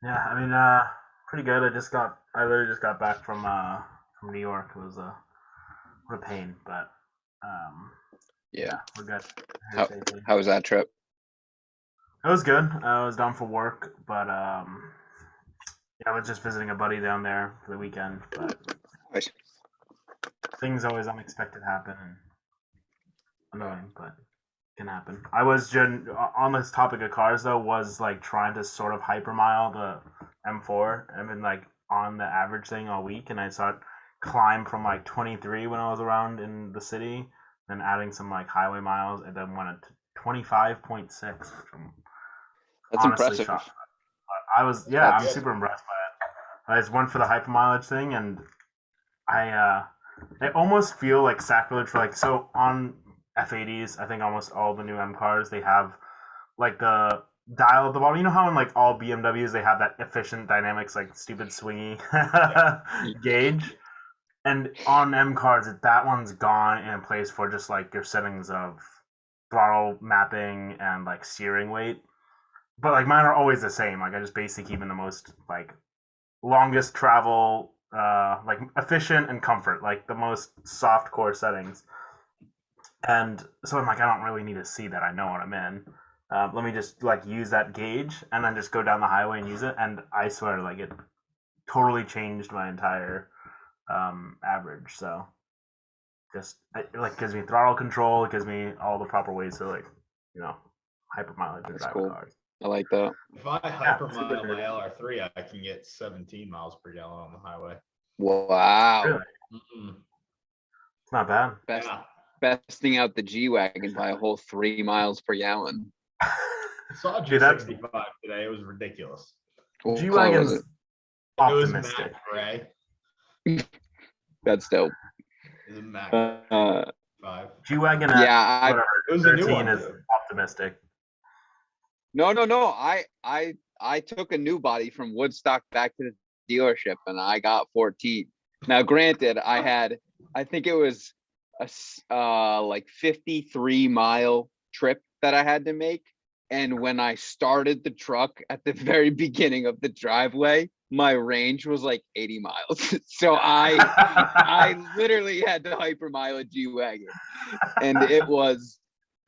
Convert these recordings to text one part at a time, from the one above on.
Yeah, I mean, pretty good. I literally just got back from New York. It was what a pain, but Yeah. yeah, we're good here How safely. how was that trip? It was good. I was down for work, but yeah, I was just visiting a buddy down there for the weekend. But Nice. things always unexpected happen and annoying, but can happen. I was on this topic of cars though. Was like trying to sort of hypermile the M4. I've been like on the average thing all week, and I saw it climb from like 23 when I was around in the city, then adding some like highway miles, and then went to 25.6, which I'm That's honestly impressive. shocked. But yeah, I'm That's super impressed by it. I just went for the hyper mileage thing, and I I almost feel like sacrilege for like so on F80s. I think almost all the new M cars they have like the dial at the bottom. You know how in like all BMWs they have that efficient dynamics like stupid swingy gauge, and on M cars that one's gone and in place for just like your settings of throttle mapping and like steering weight. But like mine are always the same. Like I just basically keep in the most like longest travel, like efficient and comfort, like the most soft core settings. And so I'm like, I don't really need to see that. I know what I'm in. Let me just like use that gauge and then just go down the highway and use it. And I swear, like it totally changed my entire average. So just it like gives me throttle control. It gives me all the proper ways to like you know hyper mileage and drive a cool. car. I like that. If I Yeah, super hypermile my dirty. LR3, I can get 17 miles per gallon on the highway. Wow. Really, Mm-mm. it's not bad. Best Yeah. besting out the G Wagon by a whole 3 miles per gallon. I saw a Dude, that G65 today. It was ridiculous. G What color was wagon's it? It was optimistic. matte gray. That's dope. It was a matte gray Uh, 5. G wagon at yeah, I whatever It was a new 13 one is too. optimistic. no. I took a new body from Woodstock back to the dealership and I got 14. Now, granted, I think it was like 53-mile trip that I had to make. And when I started the truck at the very beginning of the driveway, my range was like 80 miles. So I literally had to hypermile a G Wagon and it was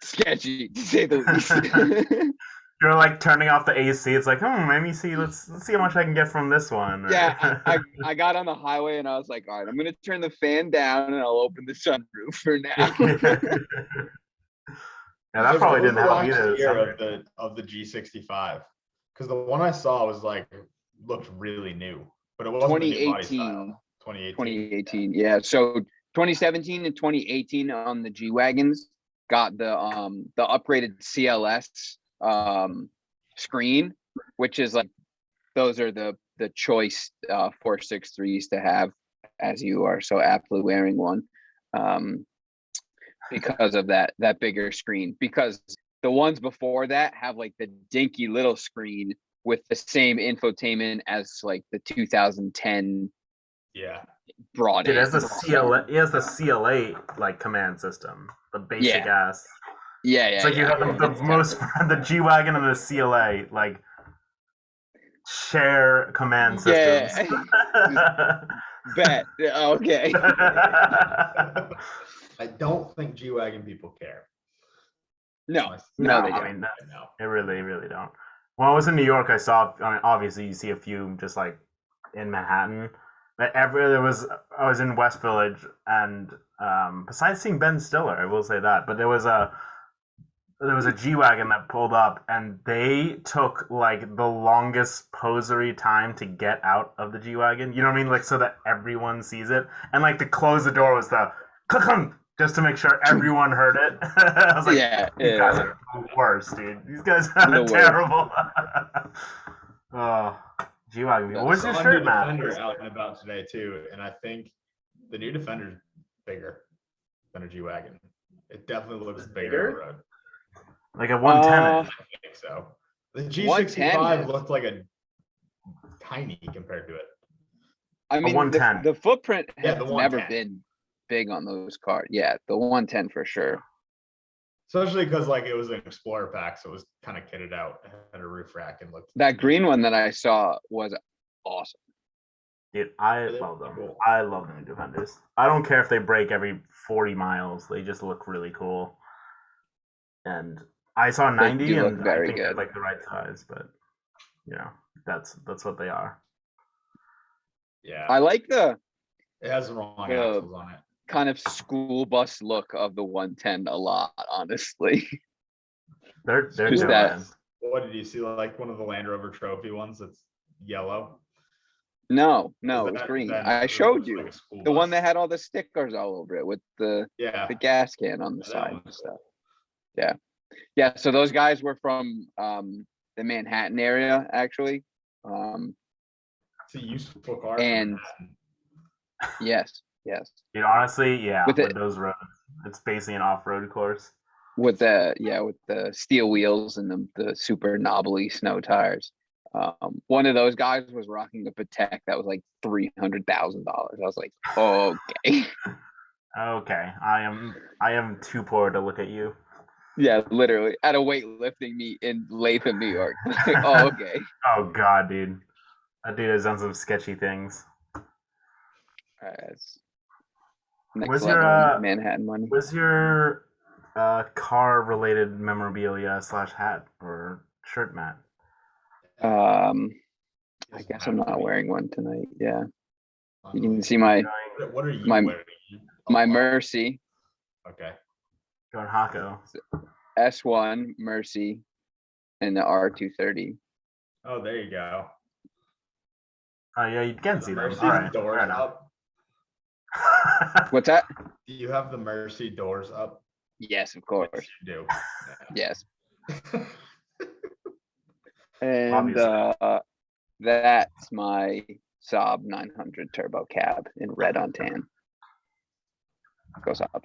sketchy to say the least. You're like turning off the AC. It's like, maybe see. Let's see how much I can get from this one. Yeah, I, Or... I got on the highway and I was like, all right, I'm gonna turn the fan down and I'll open the sunroof for now. Yeah, that Hey, probably what was didn't the help last either. year of the G65? Because the one I saw was like looked really new, but it wasn't the new body 2018, style. 2018. 2018, yeah. So 2017 and 2018 on the G Wagons got the upgraded CLS screen, which is like those are the choice 463s to have, as you are so aptly wearing one. Um, because of that bigger screen, because the ones before that have like the dinky little screen with the same infotainment as like the 2010 Yeah. broad It has the screen. CLA. It has the CLA like command system, the basic Yeah, ass. It's like you have the It's most terrible. the G wagon and the CLA like share command systems. Yeah. Bet. Okay. I don't think G Wagon people care. No, My No, no, they I don't. mean no. they really don't. When I was in New York, I saw. I mean, obviously, you see a few just like in Manhattan. But I was in West Village, and besides seeing Ben Stiller, I will say that. But there was a G wagon that pulled up, and they took like the longest posery time to get out of the G wagon. You know what I mean? Like so that everyone sees it, and like to close the door was the click just to make sure everyone heard it. I was like, Yeah, these guys yeah, are the worst, dude. These guys the are worst. terrible. Oh, G wagon. What I was your saw a new shirt, Matt? Defender out and about today too, and I think the new Defender's bigger than a G Wagon. It definitely looks bigger on the road. Like a 110. I think so. The G65 looked like a tiny compared to it. I mean, 110. the footprint Yeah, has the never 110. been big on those cars. Yeah, the 110 for sure. Especially because like it was an Explorer pack, so it was kind of kitted out, it had a roof rack and looked. That green one that I saw was awesome. Dude, I They're love them. cool. I love the new Defenders. I don't care if they break every 40 miles. They just look really cool. And I saw 90, do look and I very think they're good. like the right size, but you know, that's what they are. Yeah, I like the it has the wrong the- axles on it. kind of school bus look of the 110 a lot, honestly. They're Just good, that- man. What did you see? Like one of the Land Rover Trophy ones that's yellow. No, Is it was that- green. that I looks showed like you a school the one bus. that had all the stickers all over it with the Yeah, gas can on the Yeah, that side one's and stuff. Yeah. So those guys were from the Manhattan area, actually. it's a useful car. And- Yes. Dude, honestly, yeah, With with it- those roads, it's basically an off-road course. With the steel wheels and the super knobbly snow tires. One of those guys was rocking a Patek that was like $300,000. I was like, oh, okay. Okay, I am too poor to look at you. Yeah, literally at a weightlifting meet in Latham, New York. Like, oh, okay. Oh god, dude, that dude has done some sketchy things. It's next Where's level your, Manhattan money. What's your car-related memorabilia / hat or shirt, Matt? I guess I'm not wearing one tonight. Yeah, you can see my What are you my- wearing? my Oh, Mercy Okay. Going Hako. S1 Mercy and the R230. Oh, there you go. Oh yeah, you can The see them. Mercy All right, doors fair enough. up. What's that? Do you have the Mercy doors up? Yes, of course. Yes, you do. Yes, Yeah. and Obviously. that's my Saab 900 turbo cab in red on tan. Go Saab.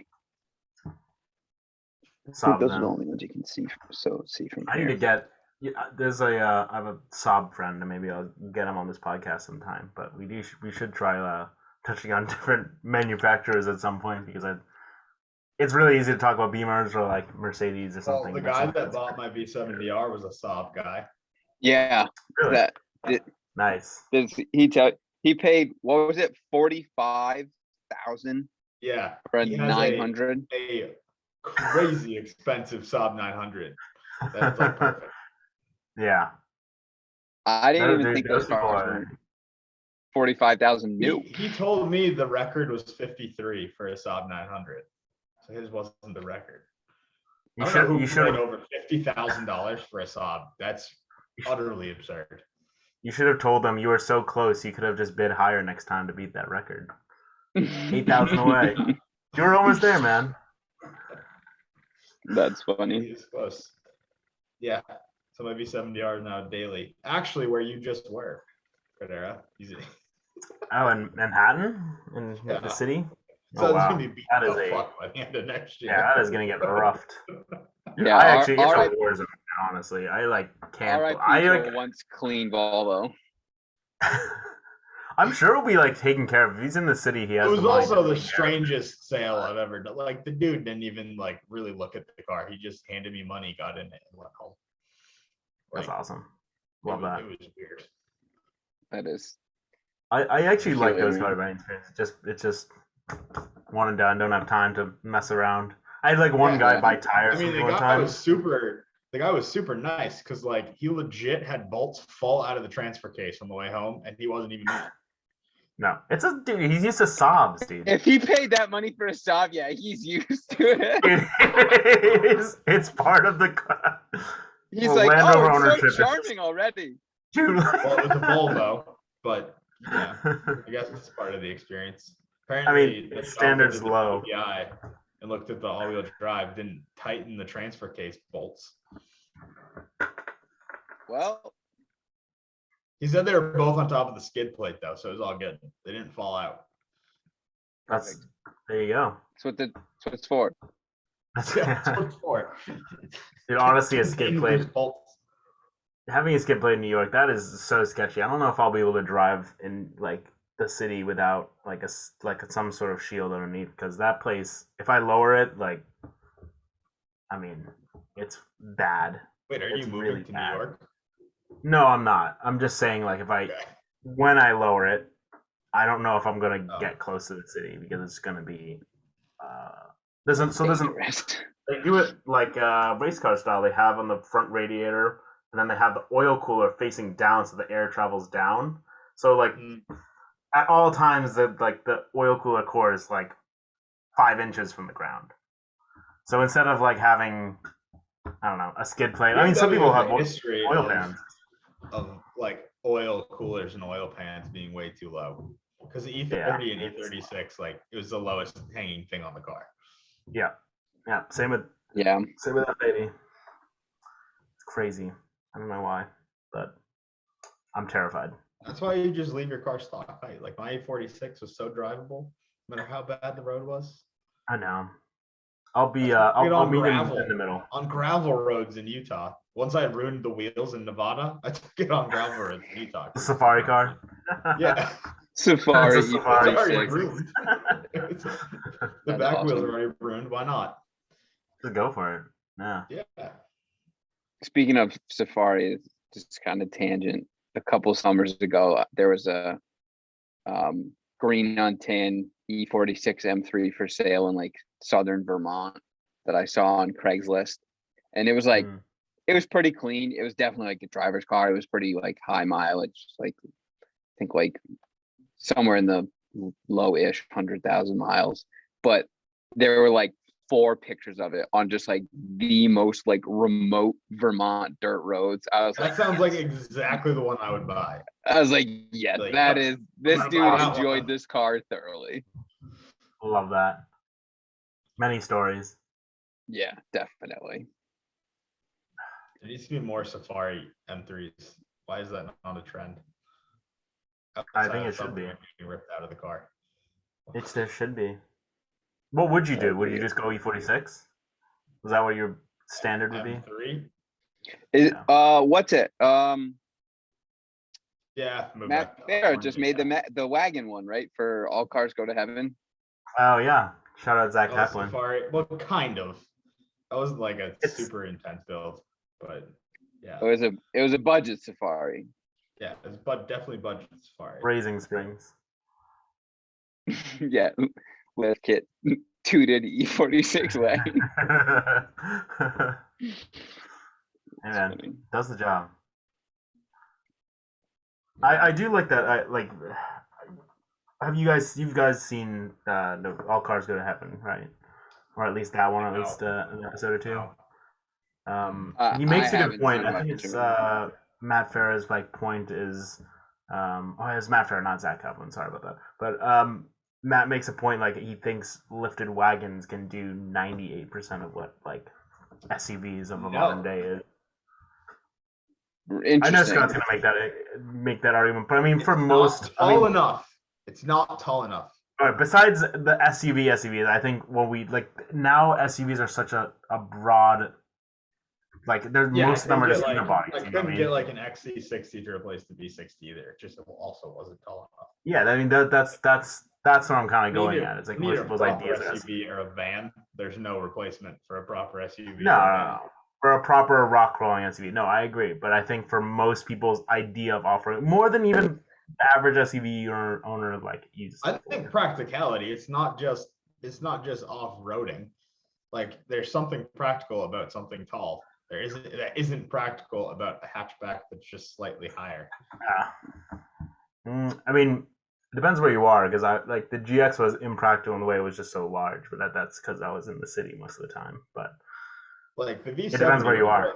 Saab Those are them. the only ones you can see. See from I need to here. get. Yeah, there's I have a Saab friend, and maybe I'll get him on this podcast sometime. But we should try touching on different manufacturers at some point because it's really easy to talk about Beamers or like Mercedes or Well, something. the but guy that sometimes- bought my V70R was a Saab guy. Yeah, Really? that Nice. he paid, what was it, 45,000 Yeah. for a he has 900? A crazy expensive Saab 900. That's like perfect. Yeah. I didn't No, even dude, think those those people cars are- were 45,000 new. He told me the record was 53 for a Saab 900. So his wasn't the record. You I don't know should who you should paid have over $50,000 for a Saab. That's utterly absurd. you should have told them you were so close. You could have just bid higher next time to beat that record. 8,000 away. You were almost there, man. That's funny. He's close. Yeah. So my V70R is now daily. Actually, where you just were, Cordera. Easy. Oh, in Manhattan, in Yeah. the city. So Oh, it's wow. gonna be beat That is the a fuck by the end of next year. yeah. That is gonna get roughed. Yeah, I actually it's R.I.P. a war zone. Honestly, I like can't. RIP I to like. a once clean Volvo. I'm sure he'll be like taken care of. If he's in the city, he has. It was the money also to the take care of it. strangest sale I've ever done. Like the dude didn't even like really look at the car. He just handed me money, got in it, and went home. That's Like, awesome. Love that. It was weird. That is, I actually feel like you, those man. car buying experiences. It's just one and done. Don't have time to mess around. I had like one Yeah, guy yeah. buy I tires mean, from the one guy time. was super. The guy was super nice because like he legit had bolts fall out of the transfer case on the way home, and he wasn't even there. No, it's a dude. He's used to Saabs, dude. if he paid that money for a Saab, yeah, he's used to it. It's part of the He's Well, like, Land oh, Rover it's ownership is so just- charming already. dude. Well, it was a Volvo, but yeah, I guess it's part of the experience. Apparently, the standards did the low. PPI and looked at the all-wheel drive, didn't tighten the transfer case bolts. Well, He said they were both on top of the skid plate though, so it was all good. They didn't fall out. That's there you go. that's what it's for. That's, Yeah, that's what it's for. dude, honestly, a Didn't skid lose plate. bolts. Having a skid plate in New York, that is so sketchy. I don't know if I'll be able to drive in like the city without like some sort of shield underneath because that place, if I lower it, like I mean, it's bad. Wait, are you It's moving really to bad. New York? No, I'm not. I'm just saying, like, Okay. when I lower it, I don't know if I'm gonna Oh. get close to the city because it's gonna be doesn't Dangerous. they do it like race car style. They have on the front radiator, and then they have the oil cooler facing down, so the air travels down. So like Mm. at all times, the oil cooler core is like 5 inches from the ground. So instead of like having, I don't know, a skid plate. I mean, some people BMW has have a history oil pans. of like oil coolers and oil pans being way too low. Because the E30 and E36, like it was the lowest hanging thing on the car. Yeah, yeah. Same with Yeah. that baby. It's crazy. I don't know why, but I'm terrified. That's why you just leave your car stock height. Like my E46 was so drivable, no matter how bad the road was. I know. I'll be Get I'll on meet gravel. in the middle. On gravel roads in Utah. Once I ruined the wheels in Nevada, I took it on gravel roads in Utah. The safari car. Yeah. Safari That's a Safari. It's already E46. ruined. The That's back wheels awesome. are already ruined. Why not? Just go for it. Yeah. Yeah. Speaking of Safari, just kind of tangent. A couple summers ago, there was a green on tin E46 M3 for sale in like southern Vermont that I saw on Craigslist, and it was like Mm. it was pretty clean. It was definitely like a driver's car. It was pretty like high mileage, like I think like somewhere in the low-ish 100,000 miles. But there were like 4 pictures of it on just like the most like remote Vermont dirt roads. I was That like, sounds like yes. exactly the one I would buy. I was like, yeah, Like, that yep, is this gonna dude buy that enjoyed one. this car thoroughly. Love that. Many stories. Yeah, definitely. There needs to be more Safari M3s. Why is that not a trend? I Outside think of it should be. something being ripped out of the car. There should be. What would you I do? Would you agree. just go E46? Was that what your standard would be? M3? Is Yeah. what's it? Yeah. move Matt back to Farah California, just made yeah. the wagon one, right? For All Cars Go to Heaven. Oh yeah. Shout out Zach Oh, Kaplan. Safari. Well, kind of. That wasn't like a It's- super intense build, but yeah. It was a budget Safari. Yeah, it's definitely budget Safari. Raising springs. Yeah, lift kit tooted E46 wagon. Hey man, does the job. I do like that. I like. Have you've guys seen the All Cars Go to Heaven, right? Or at least that one, at least an episode or two. No. He I makes a haven't good point. seen I think much it's of Matt Farah's like point is it's Matt Farah, not Zach Kaplan. Sorry about that. But Matt makes a point like he thinks lifted wagons can do 98% of what like SUVs of a modern day is. I know Interesting. Scott's gonna make that argument, but I mean, It's for not most, tall enough. It's not tall enough. all right, besides the SUVs, I think when we like now SUVs are such a broad, like there's most of them are just unibodies. I You know what I couldn't mean? get like an XC60 to replace the V60 either. It just also wasn't tall enough. Yeah, I mean that's what I'm kind of going Neither- at. It's like neither most people's proper ideas are SUV or a van. There's no replacement for a proper SUV. no, or no, a van. no. For a proper rock crawling SUV. No, I agree, but I think for most people's idea of off-road, more than even the average SUV owner like uses. I think practicality. It's not just off-roading. Like there's something practical about something tall. That isn't practical about a hatchback that's just slightly higher. I mean, it depends where you are because I like the GX was impractical in the way it was just so large, but that's because I was in the city most of the time. But Like the V70. it depends where you are.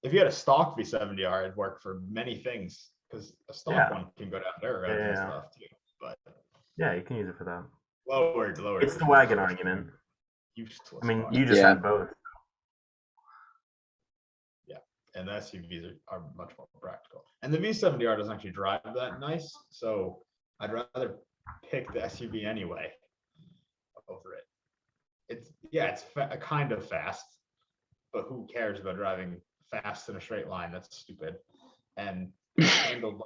If you had a stock V70R, it'd work for many things because a stock one can go down dirt roads and stuff too. But yeah, you can use it for that. lowered. It's the wagon argument. Useless I mean, car. you just had both. Yeah, and the SUVs are much more practical. And the V70R doesn't actually drive that nice, so I'd rather pick the SUV anyway over it. It's kind of fast, but who cares about driving fast in a straight line? That's stupid. And it's handled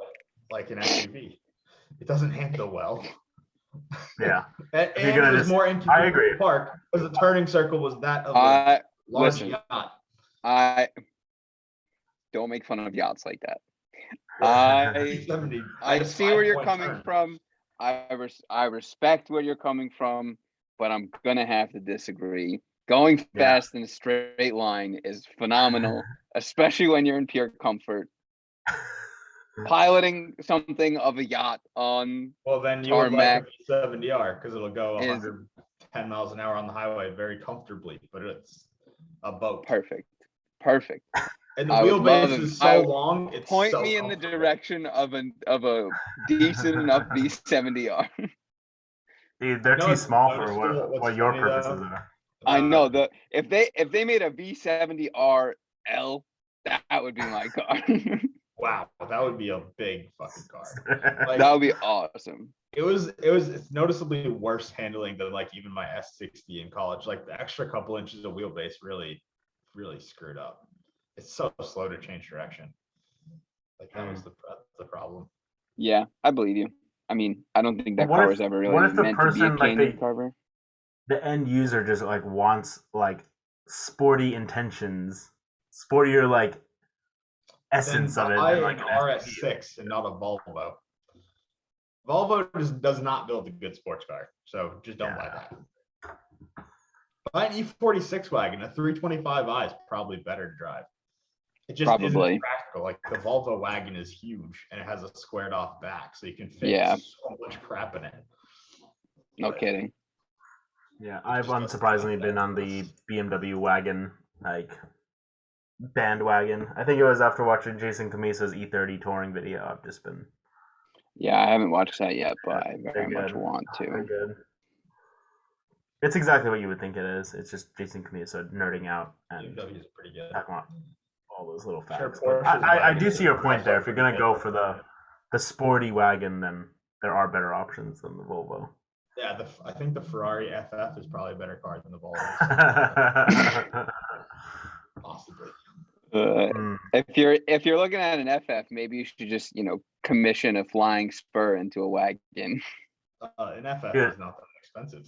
like an SUV. It doesn't handle well. Yeah. And If you're gonna it was just- more I inconvenient agree. to park because the turning circle was that of Large Listen. yacht. I don't make fun of yachts like that. I 70, I that's see where you're 5-point coming turn. from. I respect where you're coming from, but I'm gonna have to disagree. Going Yeah. fast in a straight line is phenomenal, especially when you're in pure comfort. Piloting something of a yacht on Well, then you would like a tarmac V70R because it'll go is 110 miles an hour on the highway very comfortably, but it's a boat. perfect. Perfect. And the I would love wheelbase it. is so long, it's Point so me in the comfortable. direction of a decent enough V70R. Dude, they're No, too it's small for noticeable. What's what your funny, purposes though, are. I know uh, if they made a V70R L, that would be my car. wow, that would be a big fucking car. Like, That would be awesome. it's noticeably worse handling than like even my S60 in college. Like the extra couple inches of wheelbase really screwed up. It's so slow to change direction. Like that was the problem. Yeah, I believe you. I mean, I don't think But that what car if- was ever what really if the meant to be a person, like, canyon they- carver. The end user just like wants like sporty intentions, sportier like Then essence of it. buy Than, like, an an SUV. RS6 and not a Volvo. Volvo does not build a good sports car, so just don't buy Yeah. that. Buy an E46 wagon. A 325i is probably better to drive. It just Probably. isn't practical. Like the Volvo wagon is huge and it has a squared off back, so you can fit Yeah. so much crap in it. No But kidding. Yeah, I've just doesn't unsurprisingly have been that on the BMW wagon like bandwagon. I think it was after watching Jason Camisa's E30 touring video. I've just been Yeah, I haven't watched that yet, but I They're very much good. want They're to. good. It's exactly what you would think it is. It's just Jason Camisa nerding out and BMW is pretty good. talking about all those little Sure, facts. But Porsche's I do wagons see are your point there. If you're gonna also go for the sporty wagon, then there are better options than the Volvo. Yeah, I think the Ferrari FF is probably a better car than the Volvo. Possibly. Hmm. If you're looking at an FF, maybe you should just commission a flying spur into a wagon. An FF Yeah. is not that expensive.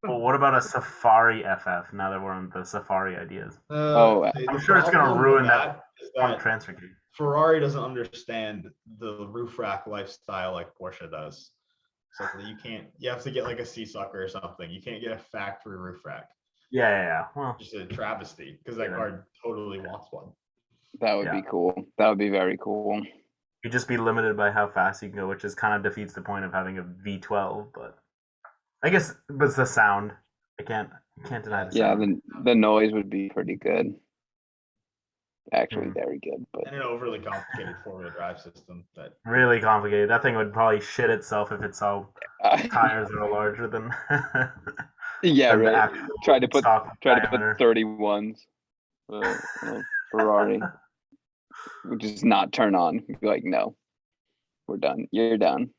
Well, what about a Safari FF? Now that we're on the Safari ideas, I'm sure it's gonna problem ruin with that is on that transfer key. Ferrari doesn't understand the roof rack lifestyle like Porsche does. So that you have to get like a sea sucker or something. You can't get a factory roof rack. Yeah. Well, Just a travesty because that Yeah. car totally wants one. That would be cool. That would be very cool. you'd just be limited by how fast you can go, which is kind of defeats the point of having a V12. But I guess it's the sound. I can't deny the Yeah, sound. the noise would be pretty good. Actually, Hmm. very good. But And an overly complicated four-wheel drive system that Really complicated. That thing would probably shit itself if it saw tires that are larger than. yeah, than the right. actual Try to put stock diameter. 31s. Ferrari would just not turn on. Be like, no, we're done. You're done.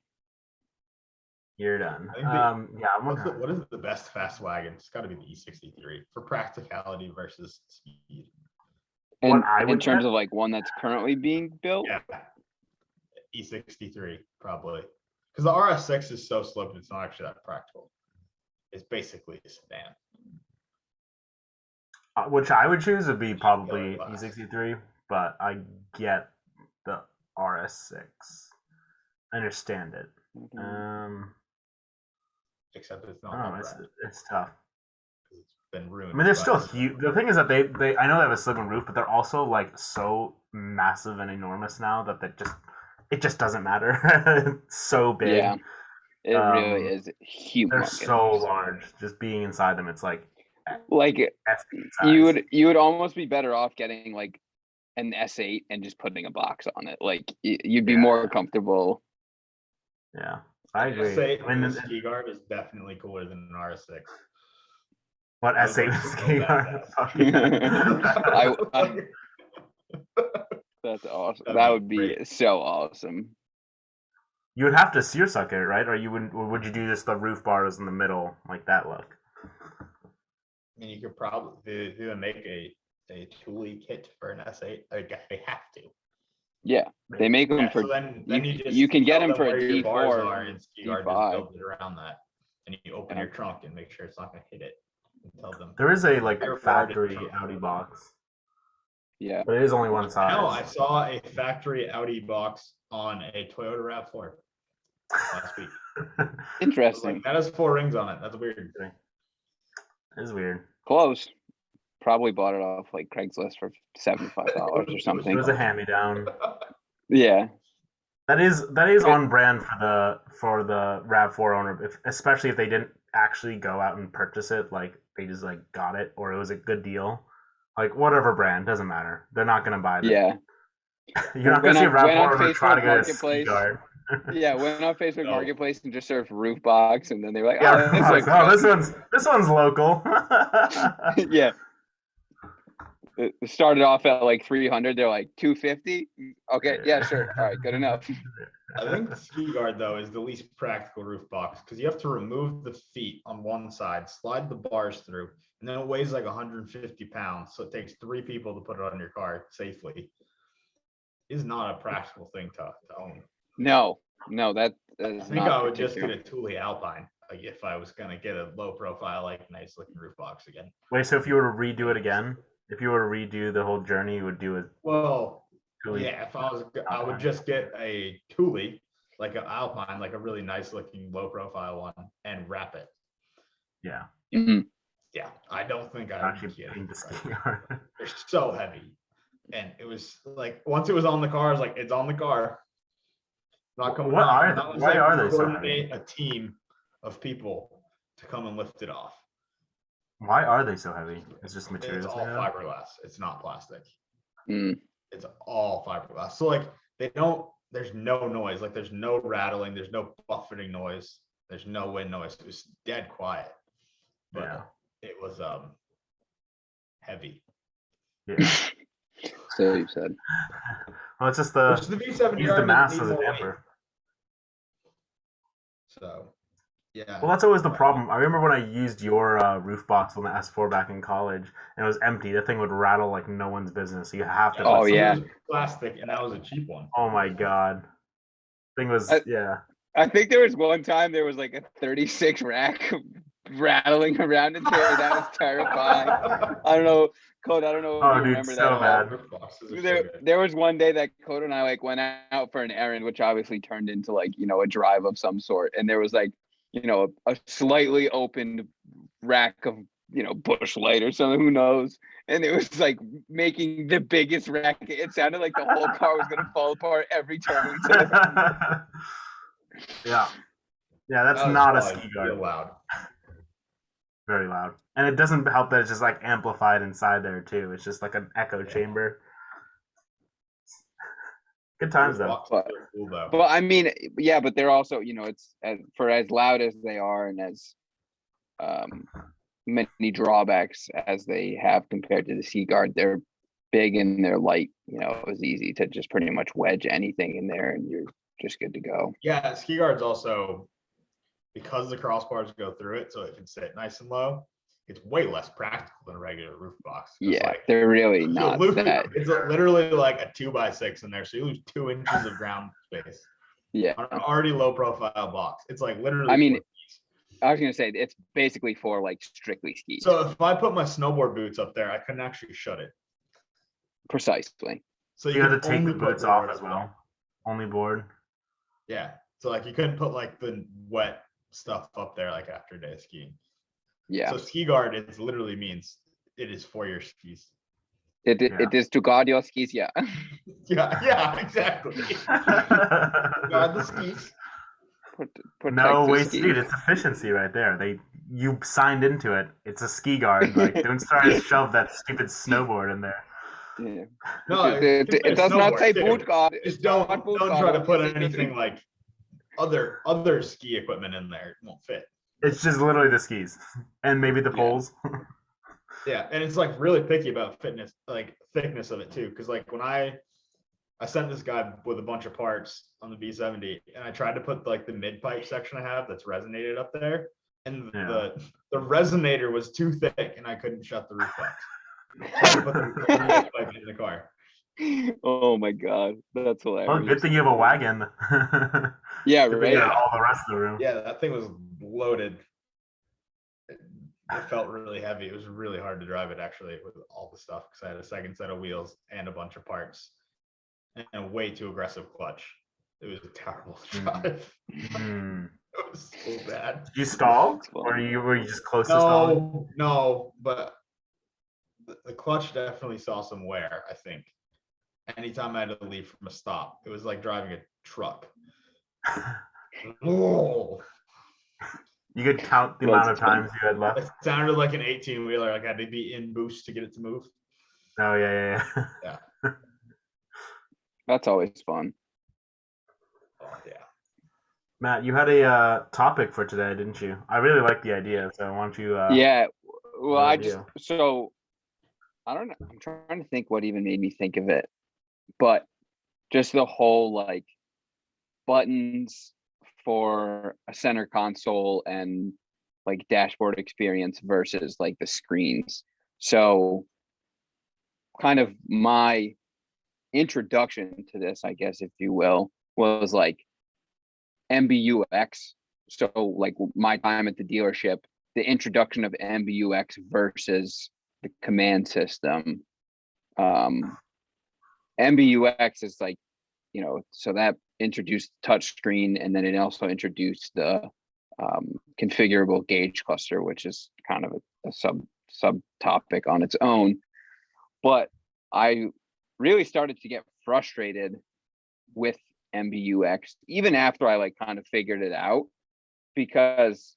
You're done. I think Yeah, I'm what wondering. is the best fast wagon? It's got to be the E63 for practicality versus speed. What And I in would terms get- of like one that's currently being built, Yeah, E63 probably because the RS6 is so sloped it's not actually that practical. It's basically a sedan. Which I would choose would be probably Killer class. E63, but I get the RS6. I understand it. Except it's I not don't know. that It's, practical it's tough. 'cause it's been ruined. I mean, they're by still the- huge. The thing is that they I know they have a sloping roof, but they're also like so massive and enormous now that it just doesn't matter. It's so big. yeah, it really is They're humongous. so large. Just being inside them, it's like Like S8 you would almost be better off getting like an S8 and just putting a box on it. Like you'd be Yeah. more comfortable. Yeah, I agree. S8 I mean, with a ski guard is definitely cooler than an RS6. what Those S8 are with so ski guard? badass. Fuck yeah. That's awesome. That'd That be would be great. so awesome. You would have to searsuck it, right? Or you wouldn't? Or would you do just the roof bars in the middle, like that look? I mean, you could probably do they make a Thule kit for an S8. I guess they have to. Yeah, they make them Yeah, for so then you can get tell them for a where your bars D4, are and ski guard just D5. builds it around that. And you open Yeah. your trunk and make sure it's not gonna hit it. and tell them. There is a like Air factory guard. Audi box, Yeah. but it is only one No, I size. saw a factory Audi box on a Toyota RAV4 last week. I was Interesting. like, that has 4 rings on it. That's weird. It is weird. Close. Probably bought it off like Craigslist for $75 or It something. was a hand-me-down. Yeah. That is on brand for the Rav4 owner, especially if they didn't actually go out and purchase it, like they just like got it or it was a good deal. Like whatever brand, doesn't matter. They're not gonna buy that. Yeah. You're not gonna see a Went on Rav4 owner try to Facebook get a ski Marketplace. guard. Yeah. Went on Facebook No. Marketplace and just searched roof box, and then they were like, Yeah, "Oh, this looks fun." this one's local. Yeah. It started off at like 300. They're like 250. Okay. Yeah. Sure. All right. Good enough. I think the ski guard though is the least practical roof box because you have to remove the feet on one side, slide the bars through, and then it weighs like 150 pounds. So it takes 3 people to put it on your car safely. Is not a practical thing to own. No. That I is think not I would just particular. get a Thule Alpine like if I was gonna get a low profile, like nice looking roof box again. Wait, so if you were to redo it again, if you were to redo the whole journey, you would do it. Well, Really? yeah, if I would just get a Thule, like an Alpine, like a really nice looking low profile one, and wrap it. Yeah, Mhm. Yeah, I don't think I would actually get paint the it. ski guard. They're so heavy. And it was like once it was on the car, I was like, it's on the car. Not coming What off. are And they- that was why like are they so coordinate a team of people to come and lift it off. Why are they so heavy? It's just It's materials. all they have? fiberglass. It's not plastic. Mm. It's all fiberglass. So like there's no noise. Like there's no rattling, there's no buffeting noise, there's no wind noise. It was dead quiet. But Yeah. it was heavy. Yeah. So you said. Well, it's just Which the V70 use the R mass needs as a more weight. damper. So yeah. Well, that's always the problem. I remember when I used your roof box on the S4 back in college, and it was empty. The thing would rattle like no one's business. So you have to. Oh, some yeah. was plastic, and that was a cheap one. Oh my god. Thing was yeah. I think there was one time there was like a 36 rack rattling around in there. That was terrifying. I don't know, Code. I don't know if Oh, you dude, remember so that. bad. Roof boxes are so There, good. there was one day that Code and I like went out for an errand, which obviously turned into like, a drive of some sort. And there was like, a slightly opened rack of, Bush Light or something, who knows? And it was like making the biggest racket. It sounded like the whole car was gonna fall apart every turn we took. Yeah. Yeah, that's That was not a probably ski real guard. loud. Very loud. And it doesn't help that it's just like amplified inside there too. It's just like an echo chamber. Good times Roof though. boxes are cool, though. But I mean, yeah, but they're also, it's for as loud as they are and as many drawbacks as they have compared to the Sea Guard, they're big and they're light. It was easy to just pretty much wedge anything in there and you're just good to go. Yeah, ski guards also, because the crossbars go through it, so it can sit nice and low. It's way less practical than a regular roof box. It's Yeah, like, they're really you'll not lose- that. It's literally like a 2x6 in there, so you lose 2 inches of ground space Yeah, on an already low profile box. It's like literally. I mean, 4 feet. I was gonna say it's basically for like strictly skis. So if I put my snowboard boots up there, I couldn't actually shut it. Precisely. So You had to could take only the put boots off board as up there. well. Only board. Yeah. So like you couldn't put like the wet stuff up there like after a day of skiing. Yeah, So ski guard it literally means it is for your skis. it Yeah. is to guard your skis. Yeah. Yeah, exactly. Guard the skis. Protect No, your wait, skis. dude, it's efficiency right there. You signed into it. It's a ski guard. Like, don't try to shove that stupid snowboard in there. Yeah. No, it does not say boot guard. guard. Just It's don't not boot try guard, to put obviously. anything like other ski equipment in there. It won't fit. It's just literally the skis and maybe the Yeah. poles. Yeah, and it's like really picky about fitness, like thickness of it too. Because like when I sent this guy with a bunch of parts on the V70, and I tried to put like the mid pipe section I have that's resonated up there, and Yeah. the resonator was too thick, and I couldn't shut the roof box. So I had to put the mid pipe in the car. Oh my god, that's hilarious. Well, good thing you have a wagon. Yeah, Good thing right. you got all the rest of the room. Yeah, that thing was loaded. It felt really heavy. It was really hard to drive it actually with all the stuff because I had a second set of wheels and a bunch of parts and a way too aggressive clutch. It was terrible to Mm. drive. Hmm. It was so bad. Did you stall, That's fun. or were you just close to stalling? No, but the clutch definitely saw some wear, I think. Anytime I had to leave from a stop, it was like driving a truck. Oh, You could count the Well, amount of it's fun. times you had left. it sounded like an 18-wheeler. Like I had to be in boost to get it to move. Oh yeah. Yeah. That's always fun. Oh, yeah. Matt, you had a topic for today, didn't you? I really like the idea, so why don't you? Yeah. Well, what I do just you? so I don't know. I'm trying to think what even made me think of it, but just the whole like buttons for a center console and like dashboard experience versus like the screens. So kind of my introduction to this, I guess, if you will, was like MBUX. So like my time at the dealership, the introduction of MBUX versus the command system. MBUX is like, so that introduced touchscreen, and then it also introduced the configurable gauge cluster, which is kind of a subtopic on its own. But I really started to get frustrated with MBUX even after I like kind of figured it out, because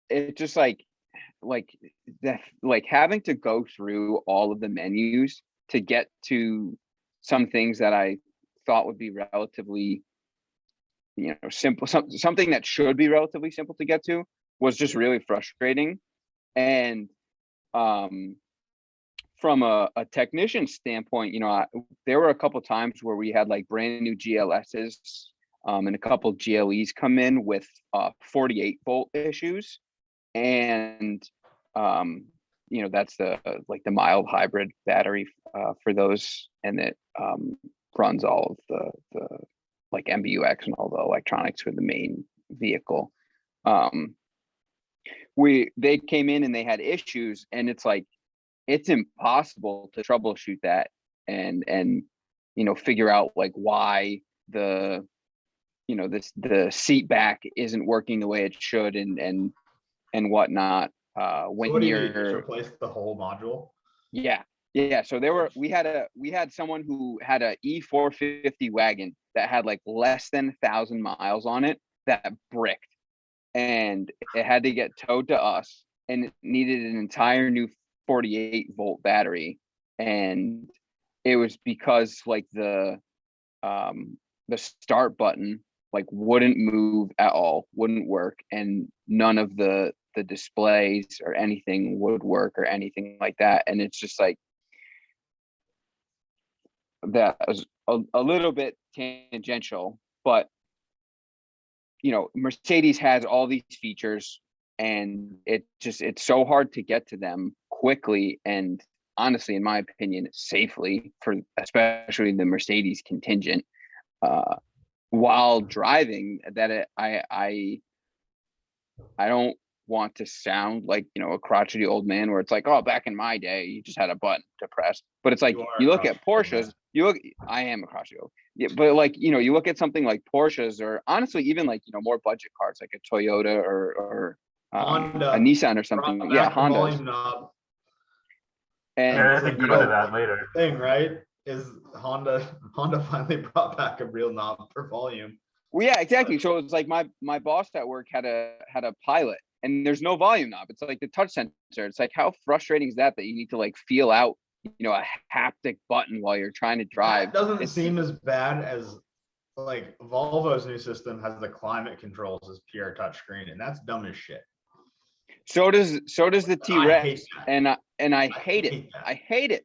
it just like that, like having to go through all of the menus to get to some things that I thought would be relatively simple, something that should be relatively simple to get to, was just really frustrating. And from a technician standpoint, there were a couple times where we had like brand new GLSs and a couple GLEs come in with 48-volt issues. And that's the like the mild hybrid battery for those, and it runs all of the like MBUX and all the electronics for the main vehicle. They came in and they had issues, and it's like it's impossible to troubleshoot that and figure out like why the the seat back isn't working the way it should and whatnot. So When what do you need? Just you're replace the whole module? yeah. So we had someone who had a E450 wagon that had like less than 1,000 miles on it that bricked, and it had to get towed to us, and it needed an entire new 48-volt battery. And it was because like the start button like wouldn't move at all, wouldn't work, and none of the displays or anything would work or anything like that. And it's just like that was a little bit tangential, but Mercedes has all these features, and it's so hard to get to them quickly and honestly, in my opinion, safely, for especially the Mercedes contingent while driving, that I don't want to sound like a crotchety old man where it's like, oh, back in my day you just had a button to press. But it's like you look at Porsches, I am a crotchety old, yeah, but like you look at something like Porsches, or honestly even like more budget cars like a Toyota or Honda, a Nissan or something. Yeah, Honda's. And Yeah, I think we'll go to that later. Thing, right? Is Honda finally brought back a real knob for volume. Well, yeah, exactly. So it's like my boss at work had a Pilot, and there's no volume knob. It's like the touch sensor. It's like, how frustrating is that you need to like feel out a haptic button while you're trying to drive? It doesn't seem as bad as like Volvo's new system has the climate controls as pure touchscreen, and that's dumb as shit. So does the T-Rex, and I hate it. That. I hate it.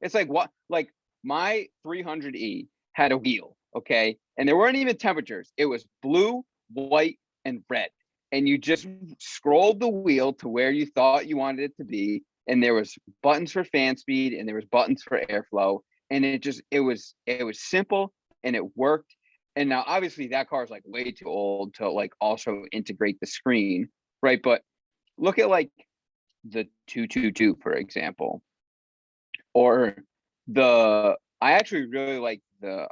It's like, what? Like my 300E had a wheel, okay, and there weren't even temperatures. It was blue, white, and red, and you just scrolled the wheel to where you thought you wanted it to be, and there was buttons for fan speed, and there was buttons for airflow, and it was simple, and it worked. And now obviously that car is like way too old to like also integrate the screen, right? But look at like the 222, for example, or I actually really like the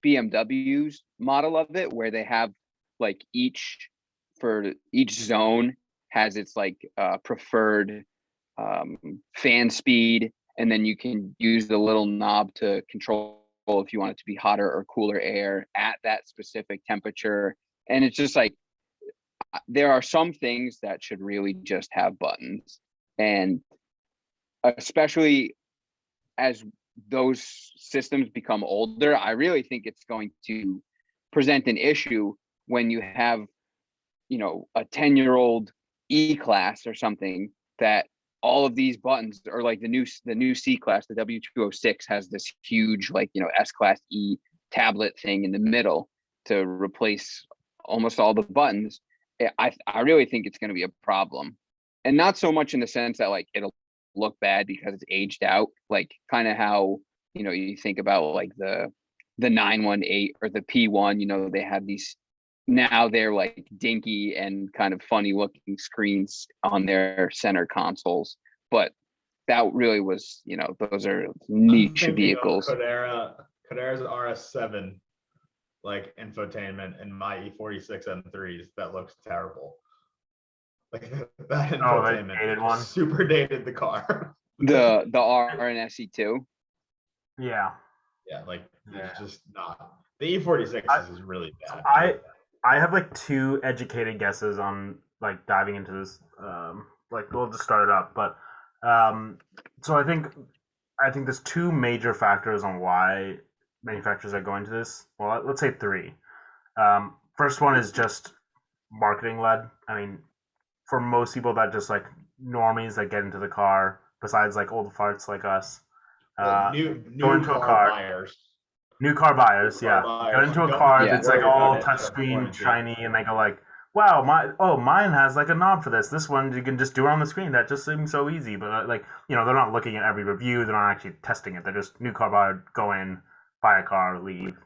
BMW's model of it, where they have like each zone has its like preferred fan speed, and then you can use the little knob to control if you want it to be hotter or cooler air at that specific temperature. And it's just like, there are some things that should really just have buttons, and especially as those systems become older, I really think it's going to present an issue when you have, a 10-year-old E-Class or something, that all of these buttons, or like the new C-Class, the W206 has this huge, like, S-Class E tablet thing in the middle to replace almost all the buttons. I really think it's going to be a problem, and not so much in the sense that like it'll look bad because it's aged out, like kind of how, you think about like the 918 or the P1, they have these, now they're like dinky and kind of funny looking screens on their center consoles, but that really was, those are niche vehicles. Kodera's RS7 like infotainment and my E46 M3s that looks terrible. Like that infotainment dated one. Super dated the car. The R and SE2. Yeah. Yeah, like it's just not. The E46 is really bad. I have like two educated guesses on like diving into this. Like we'll just start it up, but so I think there's two major factors on why manufacturers are going to this. Well, let's say three. First one is just marketing led. I mean, for most people that just like normies that get into the car, besides like old farts like us, new go into a car. Buyers. New car buyers, yeah. Get into a car that's like all touchscreen, shiny, and they go like, "Wow, mine has like a knob for this. This one you can just do it on the screen. That just seems so easy." But like, they're not looking at every review. They're not actually testing it. They're just new car buyer, go in, buy a car, leave.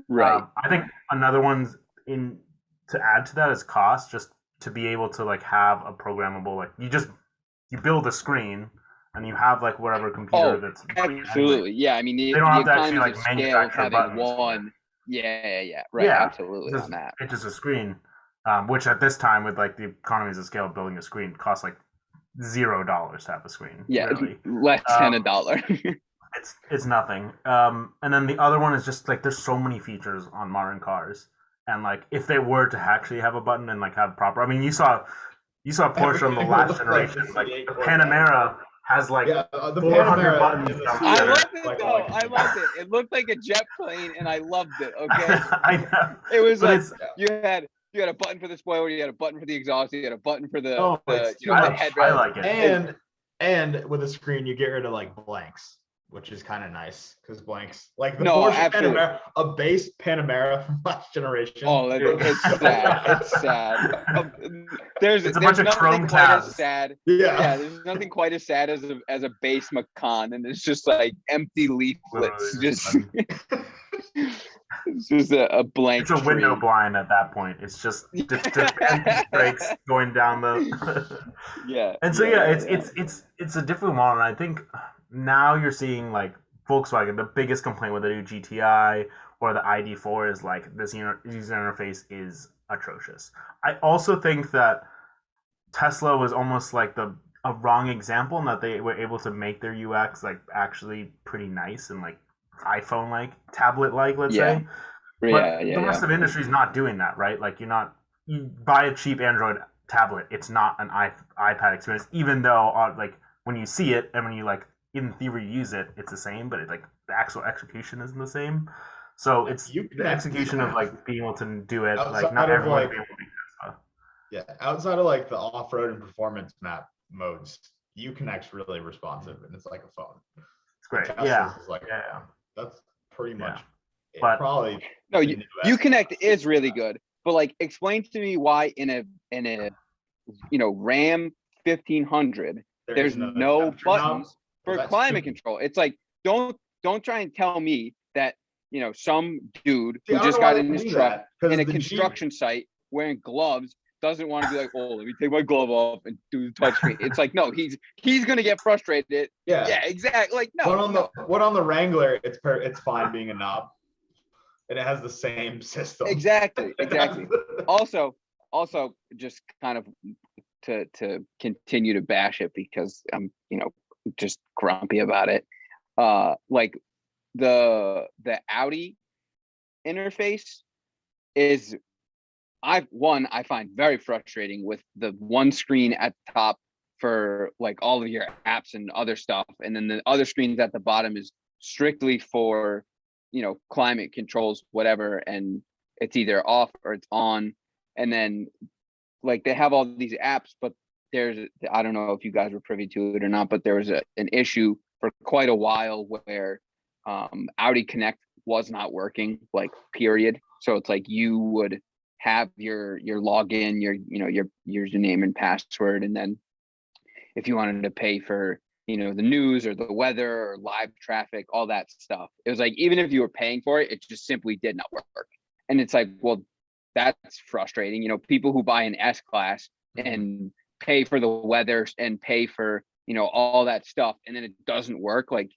Right. I think another one's to add to that is cost. Just to be able to like have a programmable, like you build a screen. And you have like whatever computer that's absolutely, yeah. I mean, they don't have to actually like manufacture buttons. One, yeah, right, absolutely on that. It's just a screen, which at this time with like the economies of scale, building a screen costs like $0 to have a screen. Yeah, really. less than $1. It's nothing. And then the other one is just like there's so many features on modern cars, and like if they were to actually have a button and like have proper, I mean, you saw Porsche on the last generation, like the Panamera has like the 400 buttons. I loved it though. I loved it. It looked like a jet plane, and I loved it. Okay, I know. It was like you had a button for the spoiler, you had a button for the exhaust, you had a button for the the headrest. I like it. And with a screen, you get rid of like blanks, which is kind of nice because blanks, like the Porsche Panamera, a base Panamera from last generation. Oh, it's sad. It's sad. There's a bunch of chrome tabs. Sad. Yeah, there's nothing quite as sad as a base Macan, and it's just like empty leaflets. It's just a blank. It's a window blind at that point. It's just empty brakes going down the. Yeah. And so it's a different model. And I think now you're seeing like Volkswagen. The biggest complaint with the new GTI or the ID4 is like this user interface is atrocious. I also think that Tesla was almost like a wrong example in that they were able to make their UX like actually pretty nice and like iPhone like tablet like, let's say. But the rest of the industry is not doing that, right? Like you buy a cheap Android tablet, it's not an iPad experience, even though like when you see it and when you like in theory use it, it's the same, but like the actual execution isn't the same. So it's the execution of like being able to do it, like not everyone being able to do Tesla. Yeah, outside of like the off-road and performance map modes, Uconnect's really responsive and it's like a phone. It's great. Is like, that's pretty much it. But probably no, Uconnect is really good, but like explain to me why in a Ram 1500 there's no buttons for climate control. It's like don't try and tell me that some dude who just got in his truck in a construction site wearing gloves doesn't want to be like, oh, let me take my glove off and do the touchscreen. It's like, no, he's gonna get frustrated. Yeah. Yeah, exactly. Like, no, What on the Wrangler, it's fine being a knob. And it has the same system. exactly. Also, just kind of to continue to bash it because I'm, just grumpy about it. Like the Audi interface is I find very frustrating with the one screen at the top for like all of your apps and other stuff, and then the other screens at the bottom is strictly for climate controls, whatever, and it's either off or it's on. And then like they have all these apps, but I don't know if you guys were privy to it or not, but there was an issue for quite a while where Audi Connect was not working, like period. So it's like you would have your login, your username and password, and then if you wanted to pay for the news or the weather or live traffic, all that stuff, it was like even if you were paying for it, it just simply did not work. And it's like, well, that's frustrating. People who buy an S-Class and pay for the weather and pay for all that stuff, and then it doesn't work, like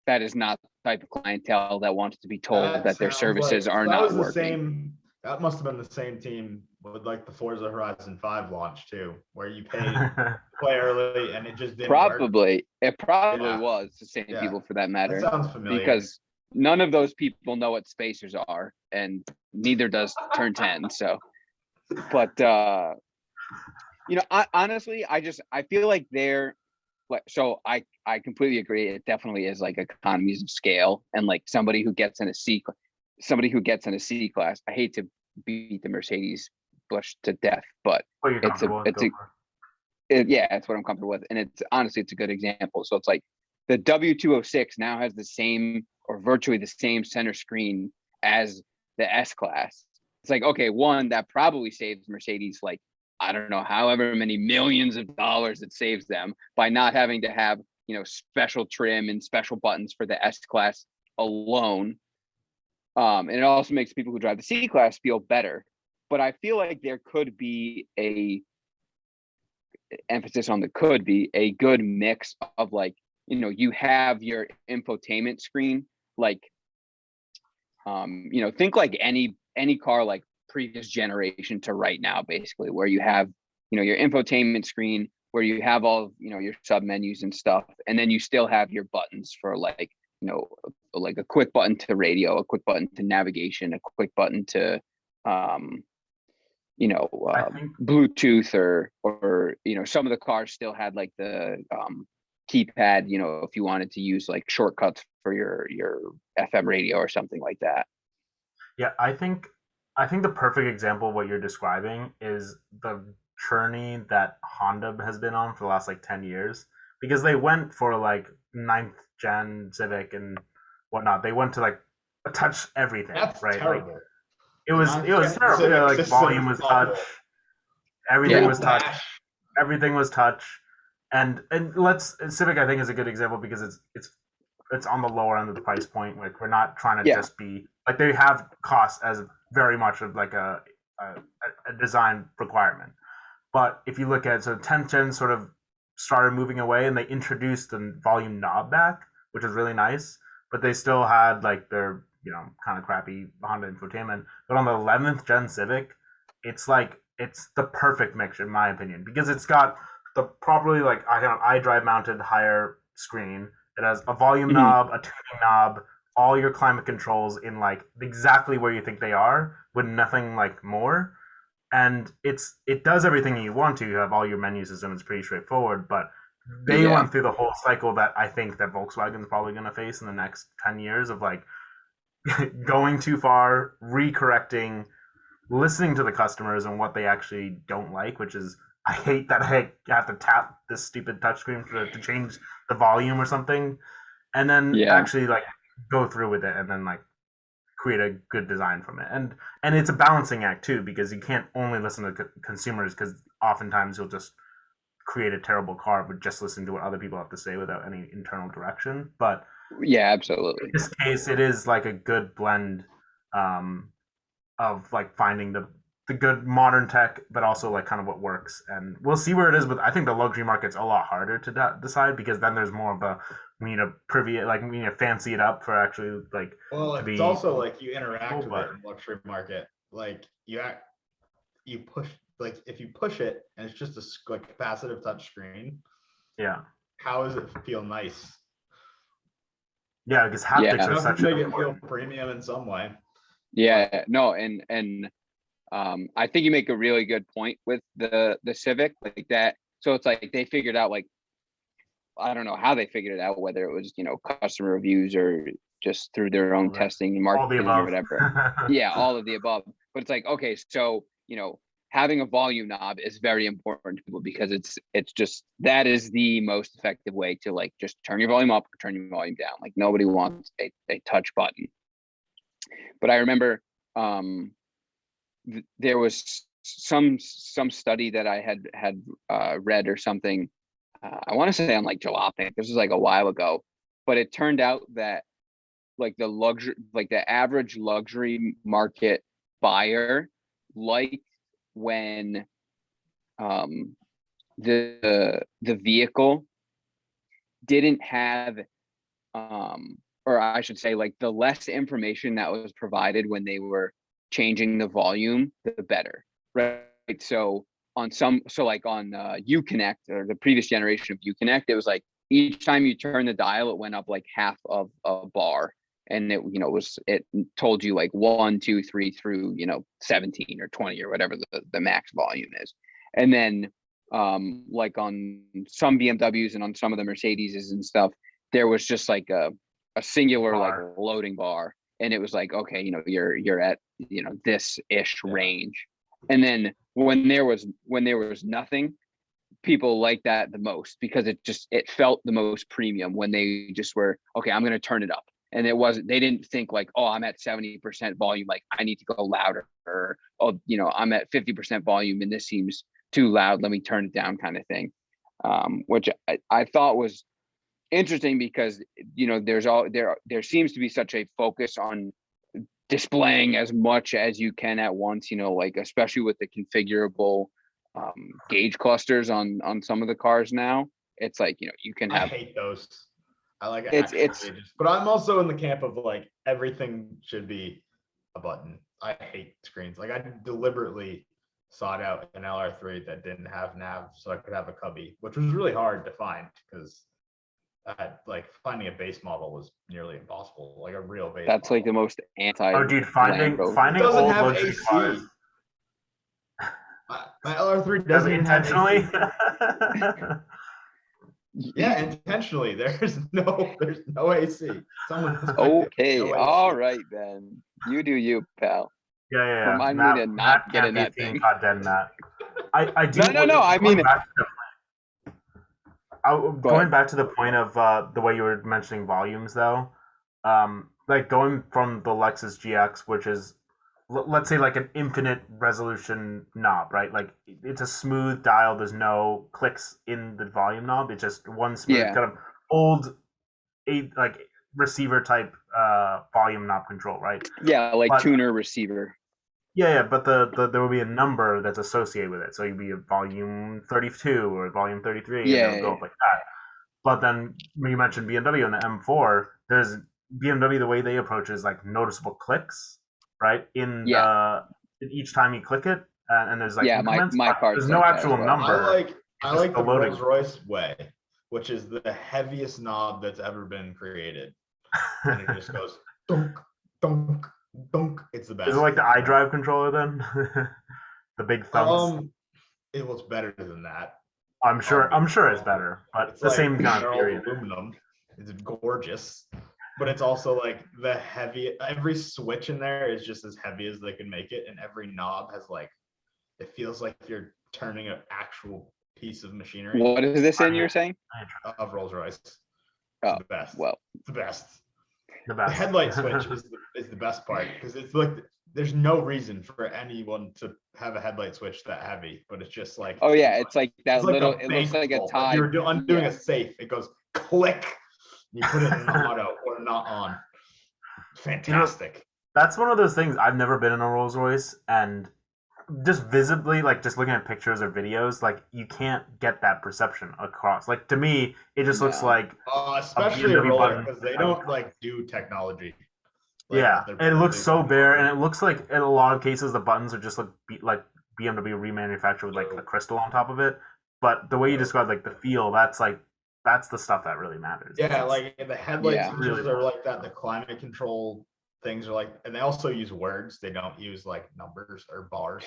that is not the type of clientele that wants to be told that their services are not working. That must have been the same team with like the Forza Horizon 5 launch too, where you paid play early and it just didn't work. It probably was the same people for that matter. That sounds familiar. Because none of those people know what spacers are, and neither does Turn 10. So, but honestly, I feel like they're like, so I completely agree. It definitely is like economies of scale, and like somebody who gets in a C class. I hate to beat the Mercedes bush to death, but it's what I'm comfortable with, and it's honestly it's a good example. So it's like the W206 now has the same or virtually the same center screen as the S class. It's like, okay, one, that probably saves Mercedes like, I don't know, however many millions of dollars it saves them by not having to have special trim and special buttons for the S class alone. And it also makes people who drive the C class feel better. But I feel like there could be a emphasis on the could be a good mix of like, you have your infotainment screen, like, think like any car, like previous generation to right now, basically, where you have, your infotainment screen, where you have all, your sub menus and stuff. And then you still have your buttons for like, like a quick button to radio, a quick button to navigation, a quick button to Bluetooth or some of the cars still had like the keypad, if you wanted to use like shortcuts for your FM radio or something like that. Yeah, I think the perfect example of what you're describing is the journey that Honda has been on for the last like 10 years, because they went for like 9th gen Civic and whatnot. They went to like touch everything. That's right? terrible. Like, it was terrible. Like volume was touch, everything was touch, everything was touch, and Civic I think is a good example because it's on the lower end of the price point. Like we're not trying to just be like, they have costs as very much of like a design requirement. But if you look at 10th gen sort of started moving away, and they introduced the volume knob back, which is really nice, but they still had like their kind of crappy Honda infotainment. But on the 11th gen Civic, it's the perfect mix in my opinion, because it's got the properly like iDrive mounted higher screen. It has a volume knob, a tuning knob, all your climate controls in like exactly where you think they are, with nothing like more. And it does everything you want to. You have all your menu system. It's pretty straightforward, but they went through the whole cycle that I think that Volkswagen's probably going to face in the next 10 years of like going too far, recorrecting, listening to the customers and what they actually don't like, which is, I hate that I have to tap this stupid touchscreen to change the volume or something, and then actually like go through with it and then like create a good design from it. And it's a balancing act too, because you can't only listen to consumers, because oftentimes you'll just create a terrible car but just listen to what other people have to say without any internal direction. But yeah, absolutely, in this case it is like a good blend of like finding the the good modern tech, but also like kind of what works. And we'll see where it is. But I think the luxury market's a lot harder to decide because then there's more of a we need to we need to fancy it up for actually like. Well, to it's be also like you interact with but- it in the luxury market. Like you push, like if you push it and it's just like capacitive touch screen, Yeah, how does it feel nice? yeah, because haptics Yeah. are Enough such to an make it feel important. premium in some way. Yeah, no, and I think you make a really good point with the Civic like that. So it's like they figured out like I don't know how they figured it out, whether it was customer reviews or just through their own All the- testing and All the marketing or above. whatever. Yeah, all of the above. But it's like, okay, so having a volume knob is very important to people because it's just that is the most effective way to like just turn your volume up or turn your volume down. Like nobody wants a touch button. But I remember there was some study that I had read or something. I want to say on like Jalopnik. This was like a while ago, but it turned out that like the average luxury market buyer liked when the vehicle didn't have or I should say like the less information that was provided when they were changing the volume, the better, right? So on like on Uconnect or the previous generation of Uconnect, it was like each time you turn the dial, it went up like half of a bar, and it told you like 1, 2, 3 through 17 or 20 or whatever the max volume is, and then like on some BMWs and on some of the Mercedes and stuff, there was just like a singular like loading bar, and it was like, okay, you're at this ish range. And then when there was nothing, people liked that the most because it felt the most premium when they just were, okay, I'm going to turn it up. And they didn't think like, oh, I'm at 70% volume, like I need to go louder, or, oh, I'm at 50% volume and this seems too loud, let me turn it down kind of thing. Which I thought was interesting because, there seems to be such a focus on displaying as much as you can at once, like especially with the configurable gauge clusters on some of the cars now. It's like, you can I have hate those. I like it's gauges, but I'm also in the camp of like everything should be a button. I hate screens. Like I deliberately sought out an LR3 that didn't have nav so I could have a cubby, which was really hard to find because like finding a base model was nearly impossible. Like a real base. that's like the model. most anti. Oh, dude, finding It old doesn't have luxury AC. cars. My LR3 Does doesn't it even have intentionally? AC. Yeah, intentionally. There's no AC. Someone's Okay, no AC. all right then. You do you, pal. Yeah. Remind Matt, me to not Matt get in can't that be seeing thing. caught dead in that. I do. No, I mean- Going back to the point of the way you were mentioning volumes, though, like going from the Lexus GX, which is, let's say, like an infinite resolution knob, right? Like it's a smooth dial. There's no clicks in the volume knob. It's just one smooth Yeah. kind of old, like receiver type volume knob control, right? Yeah, like But- tuner receiver. Yeah, but there will be a number that's associated with it. So you'd be a volume 32 or volume 33, and Yeah, it'll go up like that. But then when you mentioned BMW and the M4, there's BMW, the way they approach it is like noticeable clicks, right? In each time you click it, and there's like Yeah, increments, my but car's there's no like that actual as well. number. I just like the the loading. Rolls Royce way, which is the heaviest knob that's ever been created, and it just goes dunk, dunk, dunk. It's the best. Is it like the iDrive controller then? The big thumps. It was better than that. I'm sure it's better, but It's the like, same kind they're of all period. aluminum. It's gorgeous, but it's also like the heavy. Every switch in there is just as heavy as they can make it, and every knob has like, it feels like you're turning an actual piece of machinery What is this in you're saying? of Rolls Royce. Oh, The best. well, It's the best. The The best. headlight switch is the best part because it's like there's no reason for anyone to have a headlight switch that heavy, but it's just like, oh yeah, it's like that it's like little. a It looks like a bank vault. tie. You're undoing yeah. a safe. It goes click. You put it in auto or not on. Fantastic. That's one of those things. I've never been in a Rolls Royce, and just visibly, like just looking at pictures or videos, like you can't get that perception across. Like to me, it just looks No. like Especially a BMW roller button. because they don't like do technology. Like Yeah, they're it looks really- so bare, and it looks like in a lot of cases the buttons are just like BMW remanufactured with like a crystal on top of it. But the way you describe like the feel, that's the stuff that really matters. Yeah, It's- like the headlight Yeah. switches Really are like that. The climate control things are like, and they also use words. They don't use like numbers or bars.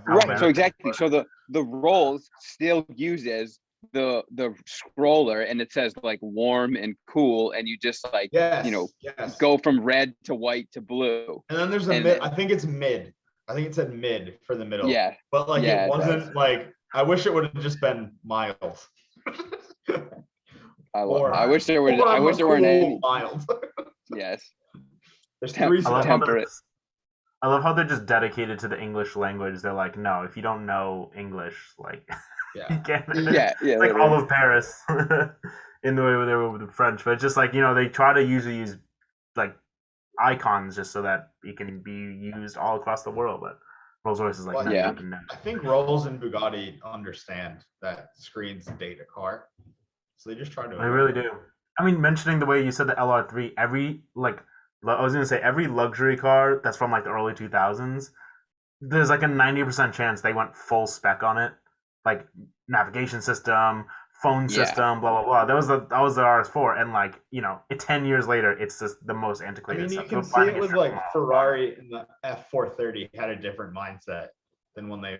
Right. man. So exactly. So the rolls still uses the scroller, and it says like warm and cool, and you just like Yes, you know yes. go from red to white to blue. And then there's a and mid. then- I think it's mid. I think it said mid for the middle. Yeah. But like Yeah, it it wasn't does. like I wish it would have just been mild. I wish there were. I wish there weren't any. mild. Yes. There's Temp- three I love, Temp- how steps. they're, temperate. I love how they're just dedicated to the English language. They're like, no, if you don't know English, like you Yeah. can't. Yeah. Yeah. It's like literally. all of Paris in the way they were with the French, but it's just like they try to usually use like icons just so that it can be used all across the world. But Rolls Royce is like, Well, no, yeah. no, no. I think Rolls and Bugatti understand that screens date a car. So they just try to They really do. I mean, mentioning the way you said the LR3, every I was gonna say every luxury car that's from like the early 2000s, there's like a 90% chance they went full spec on it, like navigation system, phone Yeah. system, blah blah blah. That was the RS4, and 10 years later, it's just the most I antiquated mean, you stuff. can So see finding it a with strip like mall- Ferrari and the F430 had a different mindset than when they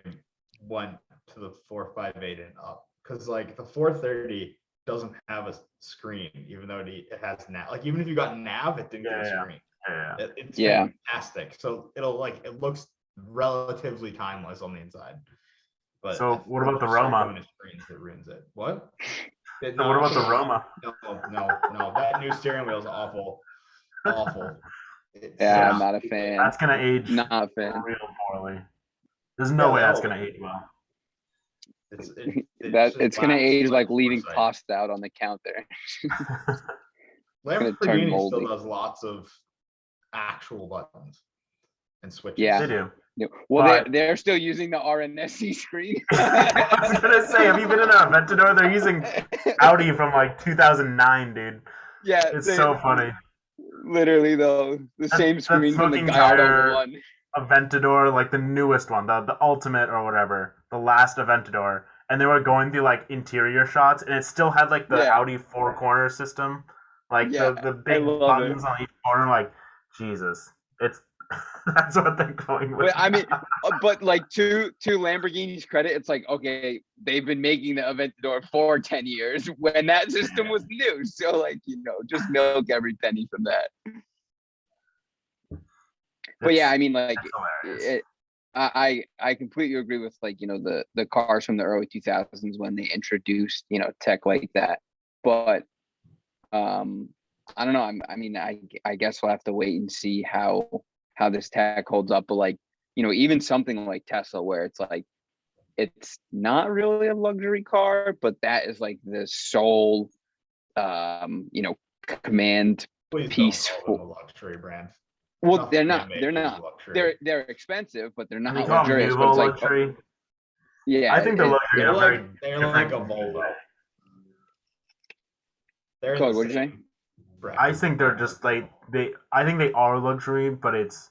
went to the 458 and up. Because like the 430 doesn't have a screen, even though it has nav. Like even if you got nav, it didn't get a Yeah. screen. Yeah, It's Yeah. fantastic. So it looks relatively timeless on the inside. But So I think what about the once you start Roma? doing the screens, it ruins it. What? So what about the Roma? No. That new steering wheel is awful. Awful. Yeah, Yeah. I'm not a fan. That's gonna age Not a fan. real poorly. There's no way that's no. gonna age well. It's gonna age like leaving pasta out on the counter. gonna turn Lamborghini still moldy. does lots of actual buttons and switches. Yeah. They do. Yeah. Well, But- they're still using the RNSC screen. I was gonna say, have you been in an Aventador? They're using Audi from like 2009, dude. Yeah, It's so funny. Literally though, the same that screen from the smoking Gallardo tire- one. Aventador, like the newest one, the ultimate or whatever, the last Aventador, and they were going through like interior shots, and it still had like the Yeah. Audi four corner system, like Yeah, the big love buttons on each corner. Like Jesus, it's that's what they're going with. But I mean, but like to Lamborghini's credit, it's like okay, they've been making the Aventador for 10 years when that system was new. So like just milk every penny from that. But yeah, I mean, like, That's hilarious. I completely agree with like the cars from the early 2000s when they introduced tech like that. But I don't know. I mean, I guess we'll have to wait and see how this tech holds up. But like even something like Tesla, where it's like it's not really a luxury car, but that is like the sole command Please piece don't call them a luxury brand. Well, Nothing they're they not. make They're is not. luxury. They're expensive, but they're not They call them luxurious. But Nuvo it's like, luxury. yeah, I think the luxury They're are very they're like a Volvo. They're Chloe, the what'd you say? same bracket. I think they're just like I think they are luxury, but it's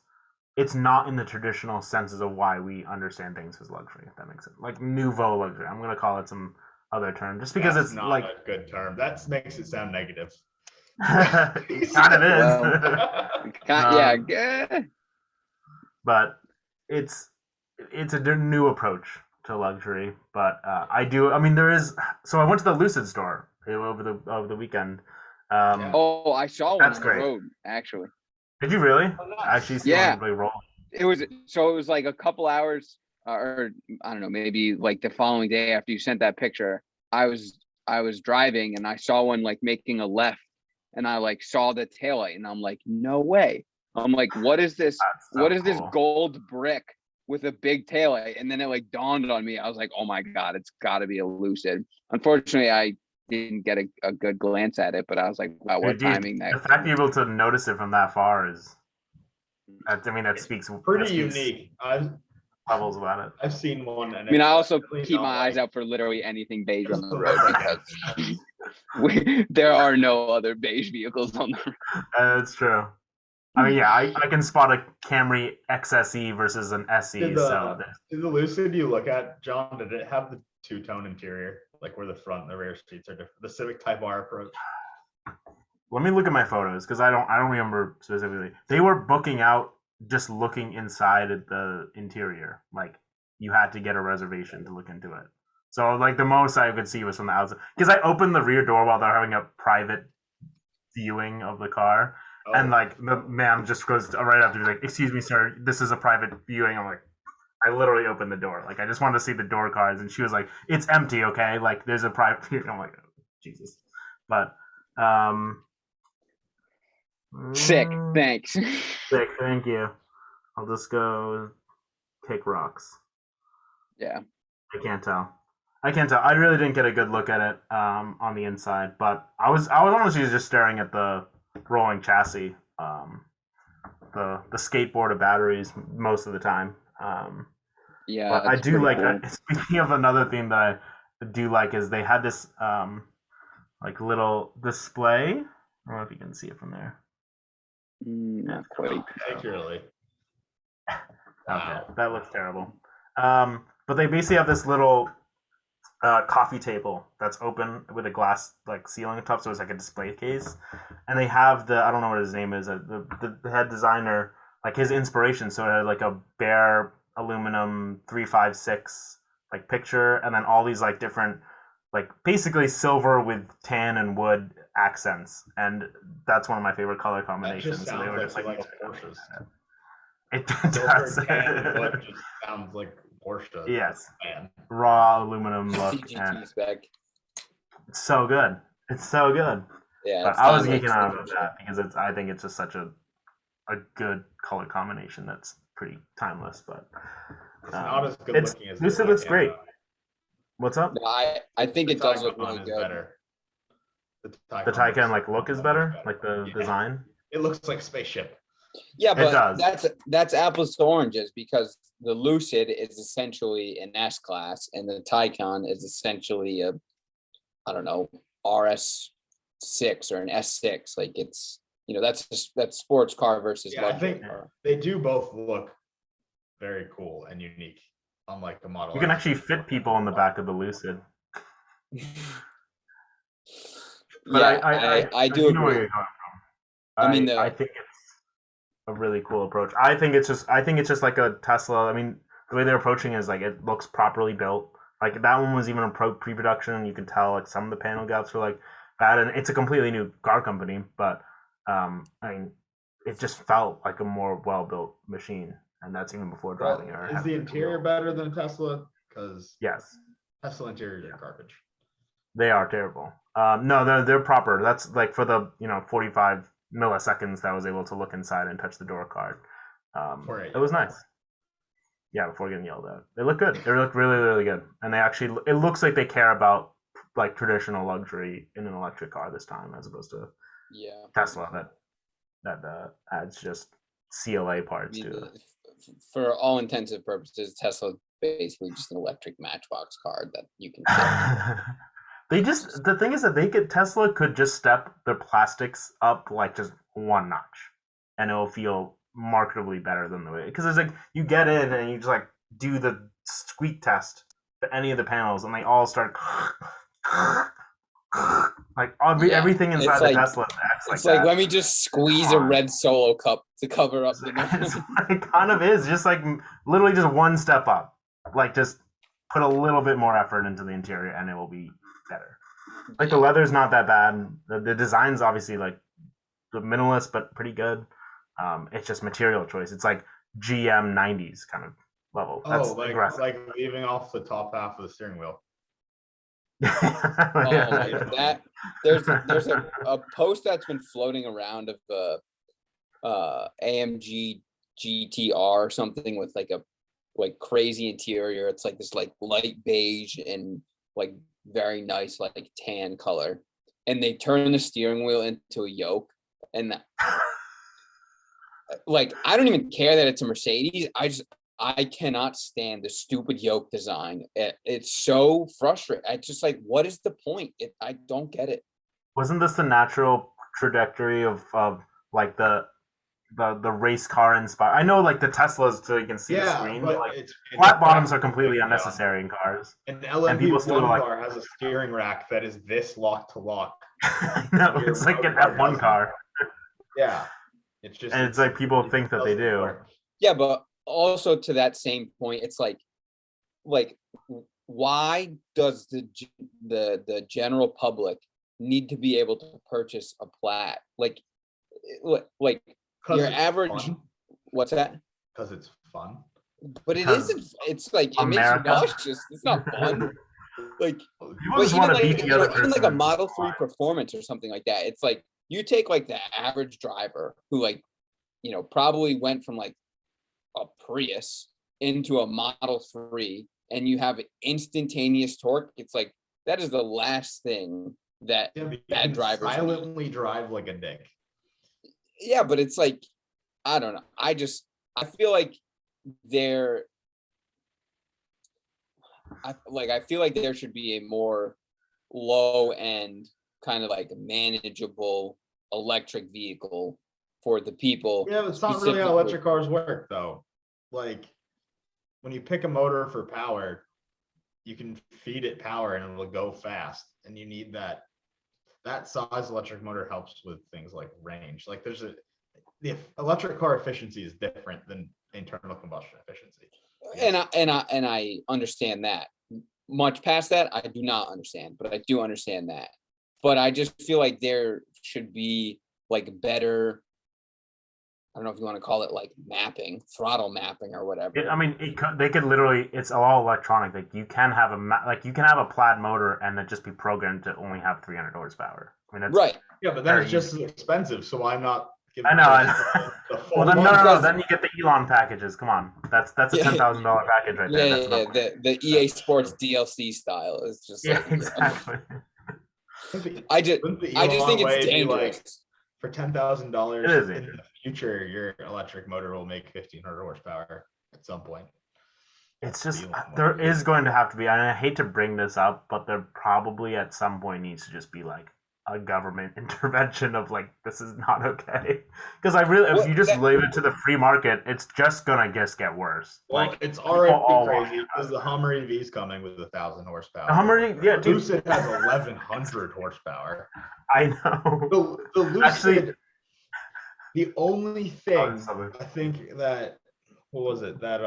not in the traditional senses of why we understand things as luxury. If that makes sense, like nouveau luxury. I'm gonna call it some other term, just because That's it's not like a good term. That makes it sound negative. it kind of is. Yeah. But it's a new approach to luxury. But I mean, there is. So I went to the Lucid store over the weekend. Yeah. Oh, I saw one That's on great. the road. Actually, Did you really? Oh, nice. I actually see Yeah. one really roll. it was like a couple hours, or I don't know, maybe like the following day after you sent that picture. I was driving and I saw one like making a left, and I like saw the taillight, and I'm like, no way. I'm like, what is this? That's so What is this cool. gold brick with a big taillight? And then it like dawned on me. I was like, oh my God, it's got to be a Lucid. Unfortunately, I didn't get a good glance at it, but I was like, wow, what Dude, timing the that. fact you're able to notice it from that far is, I mean, that speaks. Pretty that speaks- unique. levels about it. I've seen one. And I mean, I it's also really keep not my eyes like- out for literally anything beige on Just the the road red because there are no other beige vehicles on the road. That's true. I mean, yeah, I can spot a Camry XSE versus an SE. Did So the Lucid you look at, John, did it have the two-tone interior, like where the front and the rear seats are different? The Civic Type R approach. let me look at my photos because I don't remember specifically. They were booking out just looking inside at the interior. Like you had to get a reservation to look into it. So like the most I could see was from the outside because I opened the rear door while they're having a private viewing of the car. Oh, And like the man just goes right after, he's like, "Excuse me, sir, this is a private viewing." I'm like, I literally opened the door. Like I just wanted to see the door cards, and she was like, "It's empty, okay? Like there's a private viewing." I'm like, oh, Jesus, but Sick. mm, Thanks. sick. Thank you. I'll just go kick rocks. Yeah. I can't tell. I can't tell. I really didn't get a good look at it on the inside, but I was honestly just staring at the rolling chassis, the skateboard of batteries most of the time. Yeah. But I it's do pretty like. cool. Speaking of another thing that I do like is they had this like little display. I don't know if you can see it from there. Not quite. accurately. Okay, Wow. that looks terrible. But they basically have this little coffee table that's open with a glass like ceiling on top, so it's like a display case. And they have I don't know what his name is, the head designer, like his inspiration. So it had like a bare aluminum 356 like picture, and then all these like different like basically silver with tan and wood accents, and that's one of my favorite color That combinations. just So they sounds were like just he like likes Porsches. it Silver does. tan and wood just sounds like Porsche. Yes, Man. raw aluminum look, and CGT spec. it's so good. It's so good. Yeah, But it's I was timeless. geeking out about that because I think it's just such a good color combination that's pretty timeless. But It's not as good it's looking as Lucid the looks Taycan, great. though. What's up? No, I think The it does look Taycan really is good. better. The The Taycan looks like look is so much better, like the Yeah. design. It looks like a spaceship. Yeah, It but does. that's apples to oranges because the Lucid is essentially an S class and the Taycan is essentially a, I don't know, RS6 or an S6. Like it's, that's sports car versus Yeah, I luxury think- car. They do both look very cool and unique, unlike the Model You can S. actually fit people in the back of the Lucid. But Yeah, I do know where agree. you're coming from. I mean, I think it's a really cool approach. I think it's just like a Tesla. I mean, the way they're approaching it is like it looks properly built. Like that one was even a pre-production, and you can tell like some of the panel gaps were like bad, and it's a completely new car company. But I mean, it just felt like a more well-built machine, and that's even before Well, driving. or is having the a interior wheel. better than a Tesla? Because Yes, Tesla interiors are garbage. they are terrible. No, they're proper. That's like for the 45 milliseconds that I was able to look inside and touch the door card. Before it It was nice. Yeah, before getting yelled at. They look good. They look really, really good. And it looks like they care about like traditional luxury in an electric car this time, as opposed to Yeah. Tesla that adds just CLA I parts mean, to it. for all intents and purposes, Tesla basically just an electric matchbox car that you can fit. The thing is that Tesla could just step their plastics up like just one notch, and it'll feel markedly better than the way, because it's like you get in and you just like do the squeak test to any of the panels and they all start like Yeah, everything inside it's the like- Tesla acts like It's like that. let me just squeeze a on. red Solo cup to cover up the It's- it kind of is just like literally just one step up, like just put a little bit more effort into the interior and it will be better. Like the leather's not that bad. The design's obviously like the minimalist but pretty good. It's just material choice. It's like GM 90s kind of level. That's Oh, aggressive. like leaving off the top half of the steering wheel. Oh my, that there's a post that's been floating around of AMG GTR or something with like a crazy interior. It's like this like light beige and like very nice like tan color, and they turn the steering wheel into a yoke, and like I don't even care that it's a Mercedes. I cannot stand the stupid yoke design. It's so frustrating. I just like, what is the point? I don't get it. Wasn't this the natural trajectory of like the race car inspired? I know like the Teslas, so you can see the Yeah, screen, but but like it's flat bottoms are practical completely thing, unnecessary in cars. An people still LMP1 like- car has a steering rack that is this lock to lock. I know, Your it's like an car F1 doesn't. car, Yeah, it's just. and it's like people it think that they doesn't do. work. Yeah, but also to that same point, it's like why does the general public need to be able to purchase a Plaid? Like your average, what's that? Because it's fun. But it Because isn't. It's like it America. makes you nauseous. It's not fun. Like, People but just even want to like beat the other person. even like a and- Model 3 Performance or something like that. It's like you take like the average driver who like, probably went from like a Prius into a Model 3 and you have instantaneous torque. It's like that is the last thing that Yeah, but you bad can drivers need. silently drive like a dick. Yeah, but it's like, I don't know. I feel like there I feel like there should be a more low end kind of like manageable electric vehicle for the people. Yeah, but it's not really how electric cars work though. Like when you pick a motor for power, you can feed it power and it'll go fast. And you need that size electric motor helps with things like range. Like the electric car efficiency is different than internal combustion efficiency. And I understand that. Much past that, I do not understand, but I do understand that. But I just feel like there should be like better, I don't know if you want to call it like mapping, throttle mapping or whatever. I mean, they could literally. It's all electronic. Like you can have you can have a Plaid motor and it just be programmed to only have 300 horsepower. I mean, that's Right. Yeah, but then Very it's just as expensive. So why not give I know. the full Well, then, no, because- Then you get the Elon packages. Come on, that's a Yeah. $10,000 package right there. Yeah, That's enough. the EA Sports DLC style is just Yeah, like, exactly. I just Wouldn't the I just think Elon it's way be like, dangerous. for $10,000 It is in dangerous. the future, your electric motor will make 1,500 horsepower at some point. It's That's just the Elon there way. is going to have to be, and I hate to bring this up, but there probably at some point needs to just be like a government intervention of like this is not okay. Because if Well, you just that- leave it to the free market, it's just gonna get worse. Well, Like it's already all crazy want because the Hummer EV is coming with 1,000 horsepower. the Hummer, yeah, dude, Lucid has 1,100 horsepower. I know. The Lucid, Actually- the only Oh, thing something. I think that what was it that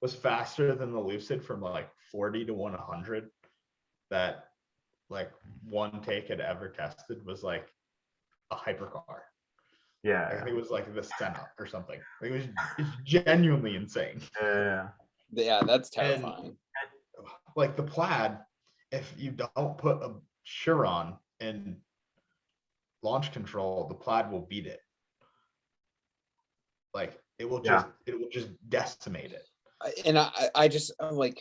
was faster than the Lucid from like 40 to 100 that like one take had ever tested was like a hypercar. I Yeah, think it was like the Senna or something. Like, it's genuinely insane. yeah. Yeah, that's And- terrifying. Like the Plaid, if you don't put a Chiron in launch control, the Plaid will beat it. Like it will just decimate it. And I'm like,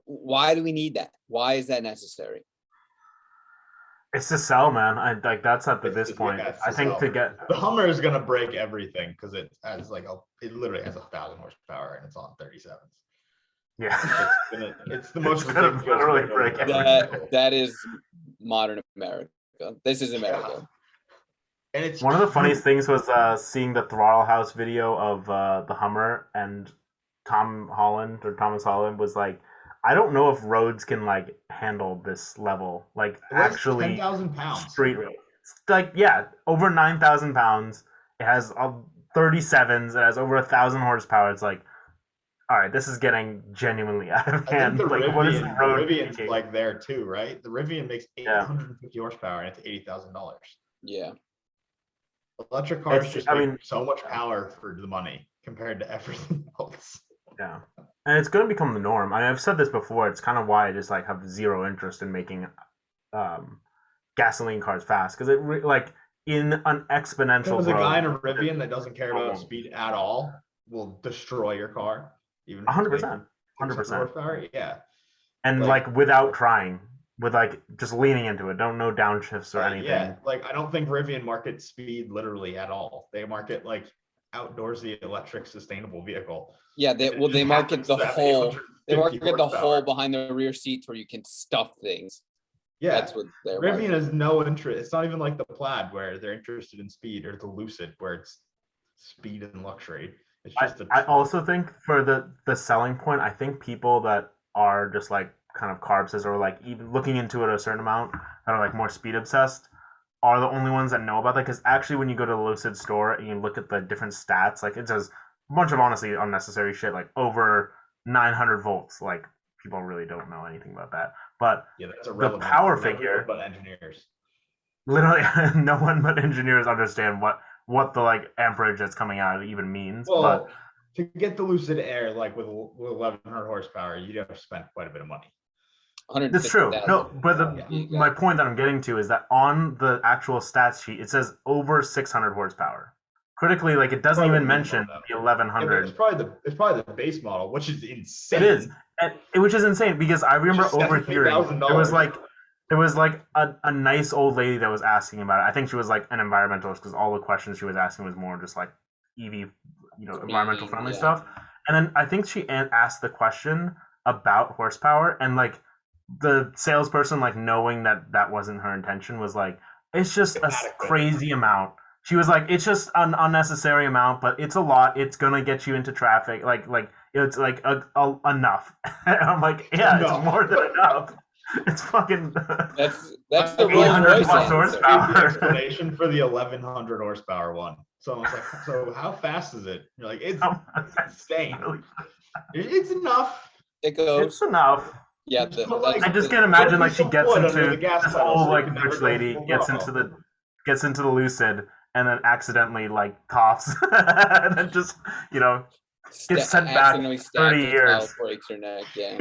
why do we need that? Why is that necessary? It's to sell, man. I like that's at It's this to- point. yeah, it's I to think sell. to get The Hummer is gonna break everything because it has it literally has 1,000 horsepower and it's on 37s. yeah. It's the most It's gonna ridiculous literally motor break ever everything. built. That is modern America. This is America. And it's One of the cheap. funniest things was seeing the Throttle House video of the Hummer, and Thomas Holland was like, I don't know if roads can like handle this level, like It weighs actually 10,000 pounds. street road. It's like over 9,000 pounds. It has 37s. It has over 1,000 horsepower. It's like, all right, this is getting genuinely out of I think hand. the Like, what is the Rivian, road? Rivian's taking? like there too, right? The Rivian makes Yeah. 850 horsepower and it's $80,000. Yeah. Electric cars It's- just I make mean- so much power for the money compared to everything else. Yeah, and it's going to become the norm. I mean, I've said this before. It's kind of why I just like have zero interest in making gasoline cars fast, because like in an exponential There's a guy in growth, a Rivian that doesn't care about Oh. speed at all will destroy your car. Even if it's 100%, making 600 100%, horsepower. Yeah. and like- like without trying, with like just leaning into it. Don't know downshifts or anything. Yeah, like I don't think Rivian markets speed literally at all. They market like outdoorsy electric sustainable vehicle. Yeah, they And it well, they just market happens the to have hole. They 850 market the hole horsepower. behind the rear seats where you can stuff things. Yeah, That's what they're Rivian marketing. has no interest. It's not even like the Plaid where they're interested in speed, or the Lucid where it's speed and luxury. It's just a I truck. also think for the selling point, I think people that are just like kind of car obsessed or like even looking into it a certain amount that are like more speed obsessed are the only ones that know about that. Because actually, when you go to the Lucid store and you look at the different stats, like it says a bunch of honestly unnecessary shit, like over 900 volts. Like people really don't know anything about that. But Yeah, that's irrelevant. power to everyone figure- but engineers. literally, no one but engineers understand what the like amperage that's coming out even means. But Well, to get the Lucid Air like with 1100 horsepower, you'd have to spend quite a bit of money. that's true. No, but Yeah. my point that I'm getting to is that on the actual stats sheet, it says over 600 horsepower. Critically, like it doesn't Probably even the mention model, the Yeah, but 1100. it's probably the base model, which is insane. It is, which is insane because I remember is overhearing $70,000. there was like a nice old lady that was asking about it. I think she was like an environmentalist because all the questions she was asking was more just like EV, environmental friendly Yeah. stuff. And then I think she asked the question about horsepower, and like the salesperson, like knowing that wasn't her intention, was like, it's just a Adequate. crazy amount. She was like, it's just an unnecessary amount, but it's a lot. It's gonna get you into traffic. Like it's like enough. And I'm like, yeah, Enough. it's more than enough. It's fucking. That's the Rolls 800 Royce plus answer. horsepower. Here's the explanation for the 1100 horsepower one. So I was like, so how fast is it? You're like, it's insane. It's enough. It goes. It's enough. Yeah, But, like, I just the- can't imagine What like if she you gets put under into the gas this pedal whole so you like can never rich go lady full gets throttle? into the Lucid and then accidentally like coughs and then just gets sent back accidentally 30 stabbed her child, years. breaks her neck. Yeah,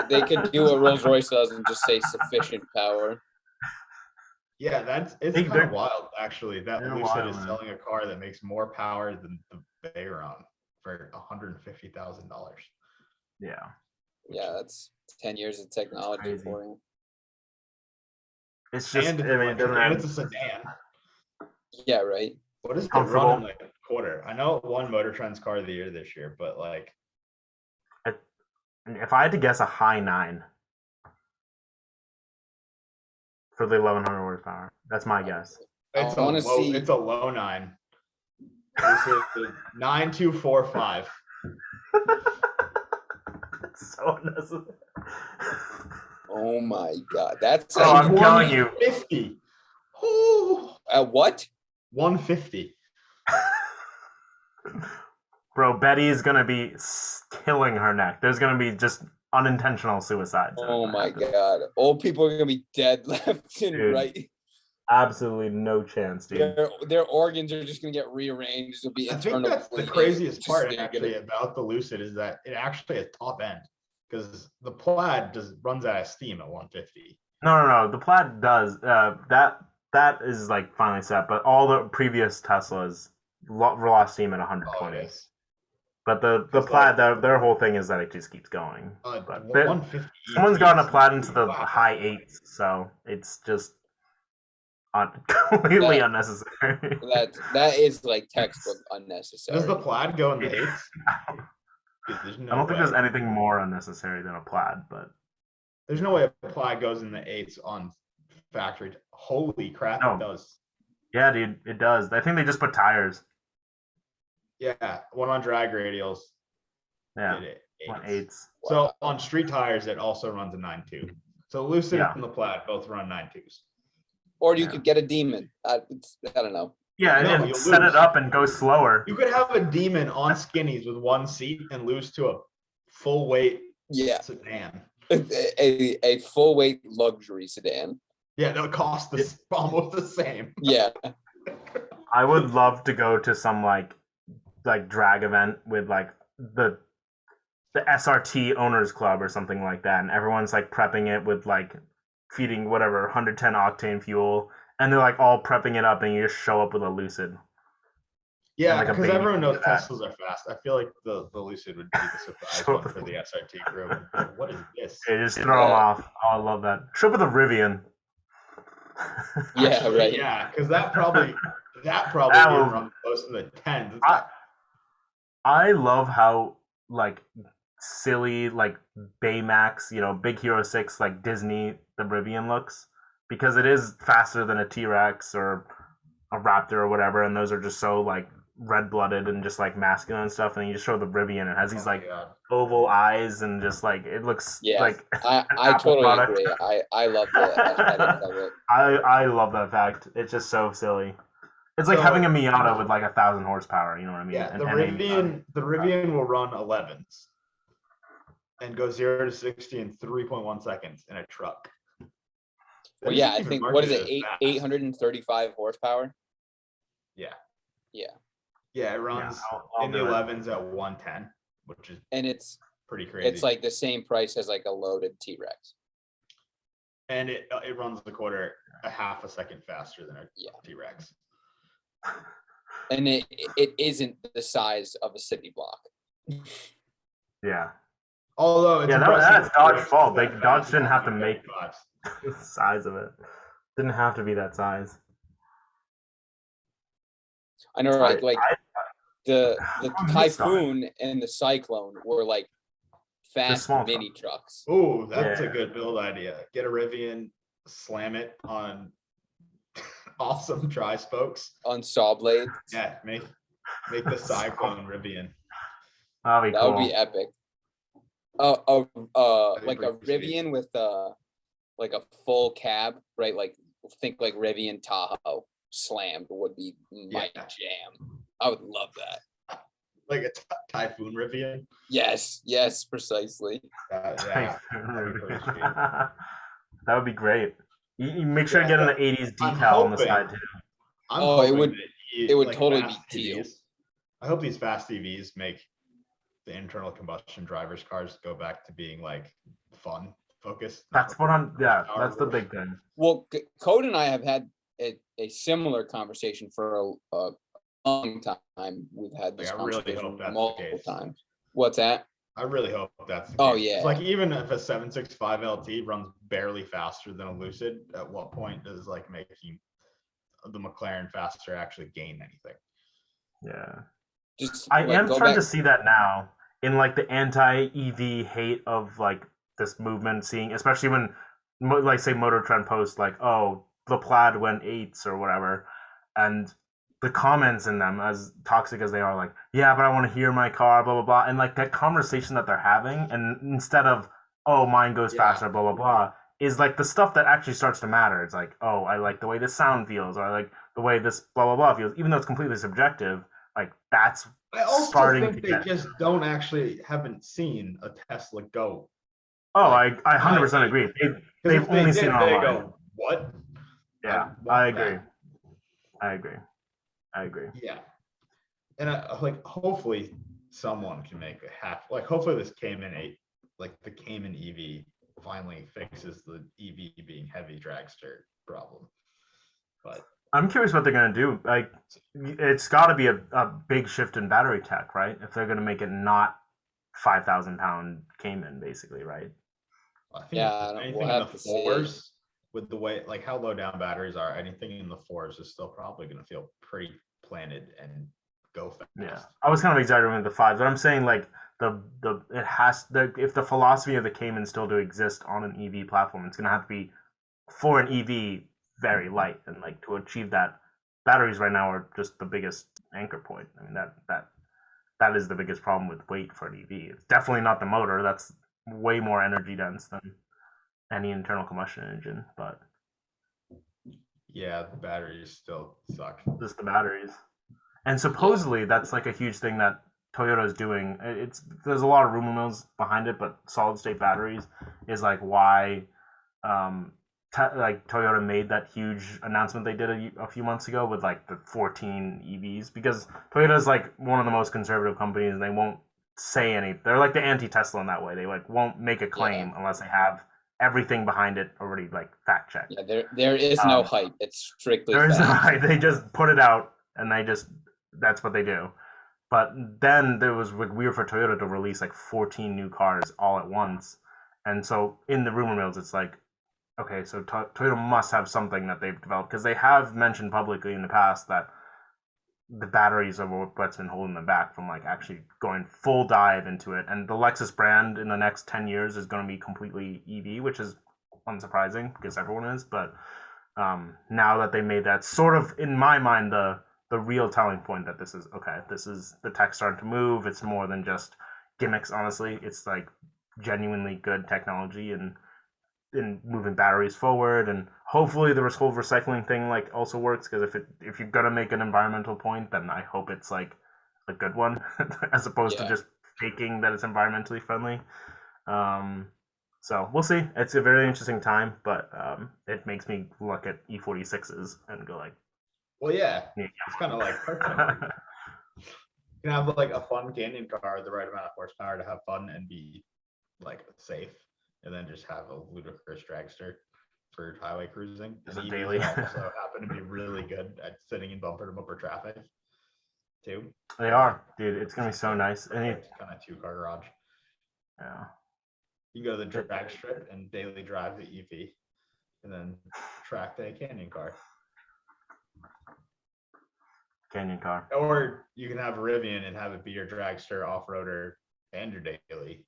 they could do what Rolls Royce does and just say sufficient power. Yeah, it's Think kind they're- of wild actually. That they're Lucid wild, is man. selling a car that makes more power than the Veyron for $150,000. Yeah. Yeah, that's 10 years of technology crazy. for you. It's just And I mean it doesn't and have, it's a sedan. Yeah, right. What is it Comfortable. running like a quarter? I know it won Motor Trend's Car of the Year this year, but like if I had to guess a high 9 for the 1100 horsepower. That's my guess. it's I a wanna low see- it's a low 9. This is 9245. It's so unnecessary. Oh my god, that's Oh, I'm telling you. 150. Ooh, what? 150. Bro, Betty is gonna be killing her neck. There's gonna be just unintentional suicides. Oh my god, old people are gonna be dead left and Dude. right. Absolutely no chance, dude. Their organs are just gonna get rearranged. It'll be I think internal. that's the bleeding. craziest Just part they're actually about the Lucid is that it actually has top end, because the Plaid runs out of steam at 150. No. The Plaid does. That is like finally set, but all the previous Teslas lost steam at 120. yes. But the It's Plaid, like- their whole thing is that it just keeps going. But 150. someone's gotten a Plaid into the Wow. high 8s, so it's just completely Yeah. unnecessary. that is like textbook unnecessary. Does the Plaid go in the 8s? Dude, there's no I don't think way. there's anything more unnecessary than a Plaid, but There's no way a Plaid goes in the 8s on factory. Holy crap, No. it does. yeah, dude, it does. I think they just put tires. Yeah, one on drag radials. Yeah, Did it. 8s. So on street tires, it also runs a 9.2. So Lucid Yeah. and the Plaid both run 9.2s. Or you Yeah. could get a demon. I don't know. Yeah, No, and you'll set lose. it up and go slower. You could have a Demon on skinnies with one seat and lose to a full weight Yeah, sedan. a full weight luxury sedan. Yeah, that would cost almost the same. Yeah, I would love to go to some like drag event with like the SRT owners club or something like that, and everyone's like prepping it with like feeding whatever 110 octane fuel, and they're like all prepping it up, and you just show up with a Lucid. Yeah, Like a because baby everyone knows do that. Teslas are fast. I feel like the Lucid would be the surprise Show one up for the SRT group. Like, what is this? They just throw them Yeah. off. Oh, I love that. Show up with a Rivian. Yeah, Actually, right. Yeah, because that probably that probably That didn't will- run close to the 10s. It's I, got- I love how like silly like Baymax, Big Hero 6 like Disney the Rivian looks because it is faster than a T-Rex or a Raptor or whatever, and those are just so like red-blooded and just like masculine and stuff, and you just show the Rivian, it has these oh my like God. oval eyes and just like it looks Yeah, like I Apple totally product. agree. I love the aesthetics of it. I love that fact. It's just so silly. It's like So- having a Miata with like 1,000 horsepower. You know what I mean? Yeah, And the a Rivian will run 11s and go 0 to 60 in 3.1 seconds in a truck. That Well, yeah, isn't I even think what is it, marketed as fast. 835 horsepower? Yeah. Yeah, Yeah, it runs I'll in the do it. 11s at 110, which is and it's pretty crazy. like the same price as like a loaded T-Rex. And it runs a half a second faster than a Yeah. T-Rex. And it isn't the size of a city block. Yeah. Although it's Yeah, impressive that's that Dodge's T-Rex fault. is They that Dodge fast didn't have to on make 35s. the size of it. Didn't have to be that size. I know, right? Like the I'm missed on it. Typhoon and the Cyclone were like fast small mini trucks. Ooh, that's a Yeah. good build idea. Get a Rivian, slam it on awesome tri-spokes. On saw blades. Yeah, make the Cyclone Rivian. That'll be That cool. would be epic. Like a pretty sweet. Rivian with like a full cab, right? Like think like Rivian Tahoe slammed would be my Yeah. jam. I would love that. Like a Typhoon Rivian. Yes, precisely. Yeah, that'd be pretty sweet. That would be great. You make sure Yeah, to get an so 80s I'm decal on the hoping- side too. I'm Oh, it hoping would- that it would like, totally fast be teal. EVs I hope these fast EVs make the internal combustion drivers cars go back to being like fun focused. not That's what I'm. Yeah, power that's the rush. big thing. Well, Code and I have had a similar conversation for a long time. We've had this Like, I really hope conversation that's the multiple case. times. What's that? I really hope that's the Oh, case. yeah. It's like even if a 765 LT runs barely faster than a Lucid, at what point does like making the McLaren faster actually gain anything? Yeah. Just I like, am go starting back- to see that now in like the anti-EV hate of like this movement, seeing especially when like say Motor Trend posts like, oh, the Plaid went 8s or whatever, and the comments in them, as toxic as they are, like, yeah, but I want to hear my car, blah blah blah, and like that conversation that they're having, and instead of, oh, mine goes Yeah. faster, blah blah blah, is like the stuff that actually starts to matter. It's like, oh, I like the way this sound feels, or I like the way this blah blah blah feels, even though it's completely subjective. Like that's I also starting think to they get- just haven't seen a Tesla go. Oh, Like, I 100% agree. 'Cause They've if they only did, seen it they online. go, what? Yeah, want I agree. that. I agree. I agree. Yeah. And like hopefully someone can make a half like hopefully this Cayman 8 like the Cayman EV finally fixes the EV being heavy dragster problem. But I'm curious what they're gonna do. Like, it's got to be a big shift in battery tech, right? If they're gonna make it not 5,000-pound Cayman, basically, right? I think Yeah, anything we'll in have the to see. fours with the way like how low down batteries are, anything in the fours is still probably gonna feel pretty planted and go fast. Yeah, I was kind of exaggerating with the 5s, but I'm saying like if the philosophy of the Cayman still to exist on an EV platform, it's gonna have to be for an EV very light, and like to achieve that, batteries right now are just the biggest anchor point. I mean that is the biggest problem with weight for an EV. It's definitely not the motor. That's way more energy dense than any internal combustion engine, but Yeah, the batteries still suck. just the batteries. And supposedly that's like a huge thing that Toyota is doing. There's a lot of rumor mills behind it, but solid state batteries is like why like Toyota made that huge announcement they did a few months ago with like the 14 EVs, because Toyota is like one of the most conservative companies, and they won't say any. They're like the anti-Tesla in that way. They like won't make a claim unless they have everything behind it already like fact checked. Yeah, there is no Um, hype. It's strictly There's fact. they just put it out, and that's what they do. But then there was like weird for Toyota to release like 14 new cars all at once, and so in the rumor mills, it's like, okay, so Toyota must have something that they've developed, because they have mentioned publicly in the past that the batteries are what's been holding them back from like actually going full dive into it. And the Lexus brand in the next 10 years is going to be completely EV, which is unsurprising because everyone is. But now that they made that sort of, in my mind, the real telling point that this is okay, this is the tech starting to move. It's more than just gimmicks, honestly. It's like genuinely good technology and in moving batteries forward, and hopefully the whole recycling thing like also works, because if you're gonna make an environmental point, then I hope it's like a good one as opposed to Yeah. just faking that it's environmentally friendly. So we'll see. It's a very interesting time, but it makes me look at E46s and go like, Well, yeah, yeah. it's kind of like perfect. You can have like a fun canyon car, the right amount of horsepower to have fun and be like safe, and then just have a ludicrous dragster for highway cruising. As And a EVs daily. also happen to be really good at sitting in bumper to bumper traffic too. They are, dude. It's gonna be so nice. And Kind of 2-car garage. yeah, You go to the drag strip and daily drive the EV, and then track the canyon car. canyon car. Or you can have a Rivian and have it be your dragster, off-roader, and your daily.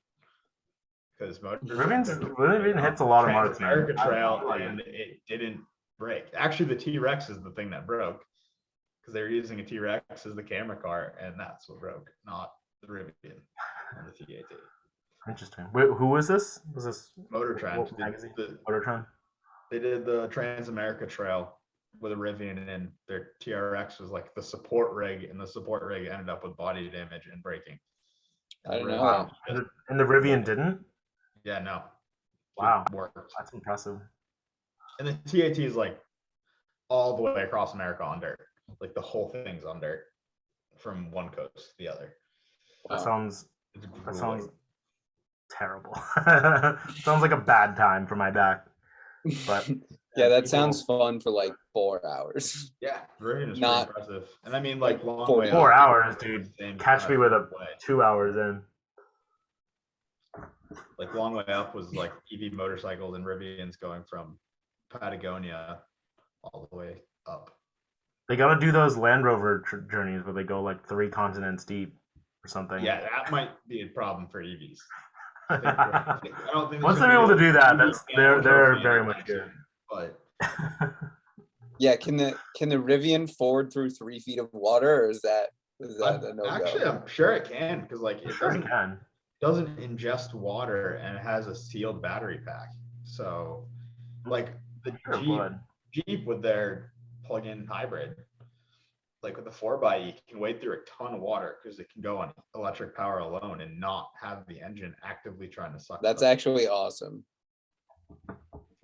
Because Rivian hits a lot of marks, man. America Trail, and it didn't break. Actually, the T-Rex is the thing that broke, because they were using a T-Rex as the camera car, and that's what broke, not the Rivian on the T-AT. Interesting. Wait, who was this? Was this Motor Trend. what magazine? Motor Trend. They did the Trans America Trail with a Rivian, and their TRX was like the support rig, and the support rig ended up with body damage and braking. I didn't know Wow. And the Rivian didn't? Yeah, no. Wow. Worked. That's impressive. And the TAT is like all the way across America on dirt. Like the whole thing's on dirt from one coast to the other. That Wow. sounds It's that sounds grueling. terrible. Sounds like a bad time for my back. But Yeah, that people- sounds fun for like 4 hours. Yeah, Rivian is Not- pretty impressive. And I mean, like long 4 way 4 up, hours, it's the dude. same Catch kind me of with a way. 2 hours in. Like long way up was like EV motorcycles and Rivians going from Patagonia all the way up. They gotta do those Land Rover journeys where they go like 3 continents deep or something. Yeah, that might be a problem for EVs. I don't think Once there's they're able to gonna be do that, EV that's camel they're trophy very anytime much good. soon, But Yeah, can the Rivian ford through 3 feet of water, or is that a no actually, go? I'm sure it can, because like it Sure, you can. doesn't ingest water, and it has a sealed battery pack. So like the Sure it would. Jeep with their plug-in hybrid, like with the 4xe, can wade through a ton of water because it can go on electric power alone and not have the engine actively trying to suck. That's it up. actually awesome.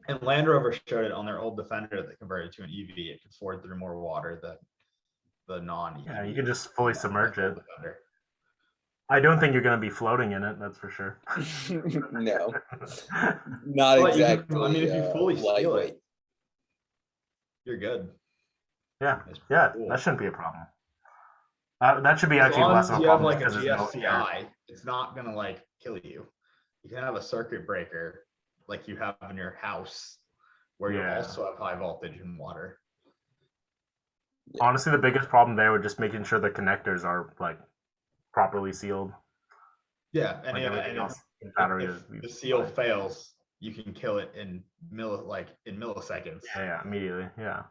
And Land Rover showed it on their old Defender that converted to an EV. It could ford through more water than the non-EV. Yeah, you can just fully submerge it. Defender. I don't think you're gonna be floating in it, that's for sure. No, not But you can- exactly. I mean, if you fully seal it, lightweight. you're good. Yeah, It's pretty yeah, cool. that shouldn't be a problem. That should be As actually long less as of a you have problem like a because there's no air. GSCI, it's not gonna like kill you. You can have a circuit breaker like you have in your house, where you Yeah. also have high voltage and water. Honestly, the biggest problem there would just making sure the connectors are like properly sealed. Yeah, and, Like yeah, everything and else, if, the battery if is the seal fails, you can kill it in milliseconds. yeah, immediately, yeah.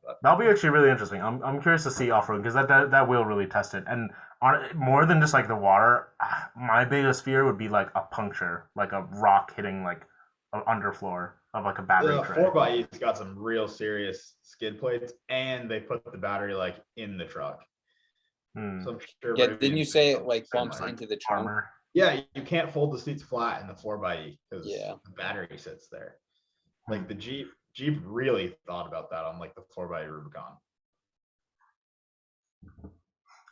But- That'll be actually really interesting. I'm curious to see off road because that will really test it. And on more than just like the water, my biggest fear would be like a puncture, like a rock hitting like an underfloor of like a battery The tray. 4xe got some real serious skid plates, and they put the battery like in the truck. Hmm. So I'm sure. Yeah, didn't you Rivian's say doing it like something bumps similar. into the trunk? Armor. Yeah, you can't fold the seats flat in the 4xe because Yeah. the battery sits there. Hmm. Like the Jeep really thought about that on like the 4xe Rubicon.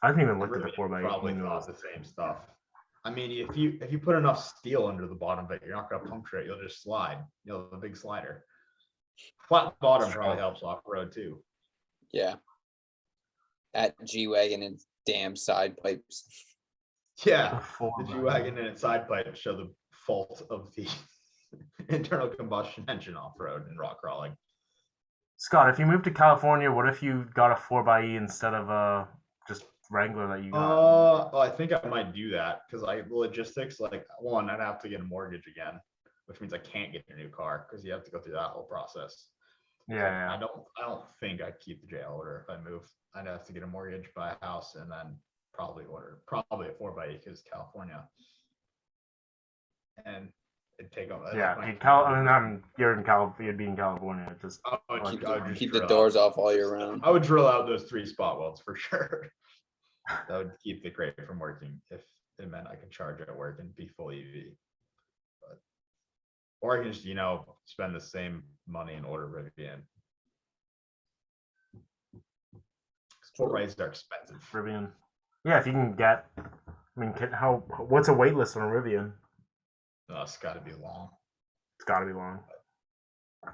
I haven't even The looked at the Rivian 4x8. probably thought the same stuff. I mean, if you put enough steel under the bottom of it, you're not gonna puncture it. You'll just slide. You'll have a big slider. Flat bottom probably helps off road too. Yeah. At G-Wagon and damn side pipes. Yeah, The the 4x8. G-Wagon and its side pipe show the fault of the internal combustion engine off road and rock crawling. Scott, if you moved to California, what if you got a 4xe instead of just Wrangler that you got? Well, I think I might do that because the logistics, like, one, I'd have to get a mortgage again, which means I can't get a new car because you have to go through that whole process. So Yeah, I don't think I'd keep the jail order if I move. I'd have to get a mortgage, buy a house, and then probably a 4xe because California. And it'd take over. yeah. like, Dude, you'd be in California. It just I would Keep I would just keep the drill doors out- off all year round. I would drill out those 3 spot welds for sure. That would keep the crate from working if it meant I could charge at work and be full EV. But, or I can just, spend the same money and order Rivian. 4x's are expensive. Rivian. Yeah, if you can get. I mean, what's a wait list on a Rivian? It's got to be long. It's got to be long.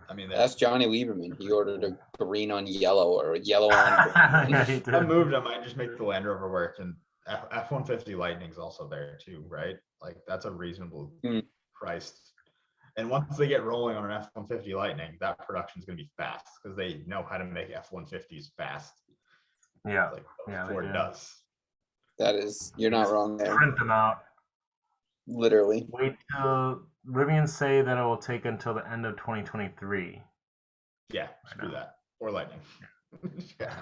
I mean, That's Johnny Lieberman. He ordered a green on yellow or a yellow on Yeah, green. he if I did. moved, I might just make the Land Rover work, and F-150 Lightning's also there too, right? Like, that's a reasonable Mm. price. And once they get rolling on an F-150 Lightning, that production's gonna be fast because they know how to make F-150s fast, Yeah, like Yeah, they Ford do. does. That is, you're not wrong there. print them out. Literally. Wait till Rivian say that it will take until the end of 2023. Yeah, screw that. Or Lightning. Yeah,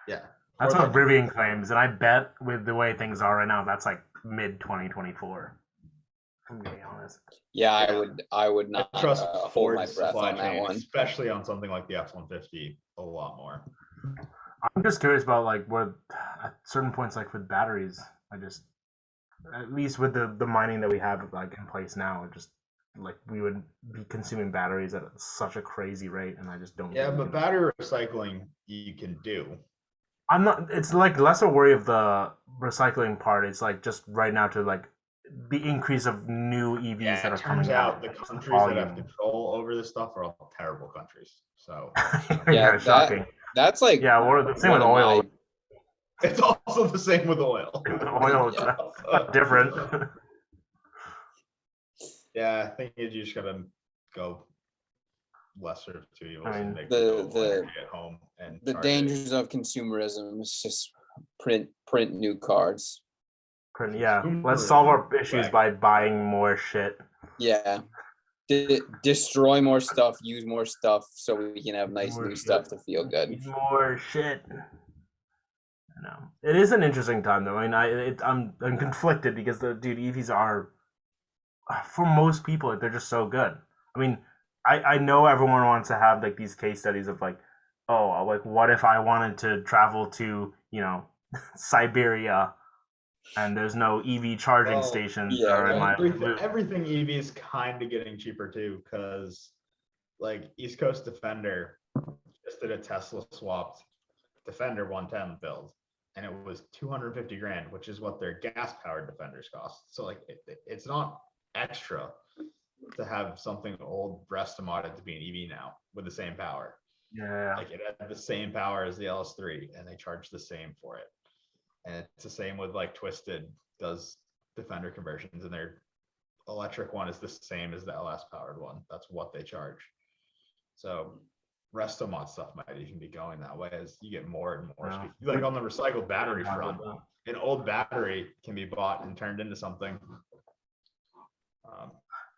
yeah. That's Or what Lightning. Rivian claims, and I bet with the way things are right now, that's like mid 2024. I'm gonna be honest. Yeah, Yeah. I would not I trust hold my Ford's breath supply on that chain, one. especially on something like the F-150, a lot more. I'm just curious about like where at certain points, like with batteries, I just at least with the mining that we have like in place now, it just like we would be consuming batteries at such a crazy rate, and I just don't. Yeah, think we but can- battery recycling you can do. I'm not. It's like less a worry of the recycling part. It's like just right now to like the increase of new EVs Yeah, that are it turns coming out out. the just the countries that have volume. control over this stuff are all terrible countries. So Yeah, shocking. That's like Yeah, the same one with of oil. it's also the same with oil. Oil, it's Yeah. not different. Yeah, I think you just gotta go lesser of two evils I mean, and make the- renewable the- energy at home and the charge it. dangers of consumerism is just print new cards. Yeah, let's solve our Consumerism, issues right. by buying more shit. Yeah. Destroy more stuff, use more stuff so we can have nice More new shit. stuff to feel good. Need more shit. No, it is an interesting time though. I mean, I'm conflicted because dude, EVs are for most people they're just so good. I mean, I know everyone wants to have like these case studies of like, oh, like what if I wanted to travel to Siberia, and there's no EV charging Well, stations yeah, that are in right. my Everything EV is kind of getting cheaper too, because like East Coast Defender just did a Tesla swapped Defender 110 build, and it was 250 grand, which is what their gas powered Defenders cost. So like it's not extra to have something old rest modded to be an EV now with the same power. Yeah. Like it had the same power as the LS3, and they charge the same for it. And it's the same with like Twisted does Defender conversions, and their electric one is the same as the LS powered one. That's what they charge. So Restomod stuff might even be going that way as you get more and more. Yeah. speed. Like on the recycled battery front, an old battery can be bought and turned into something.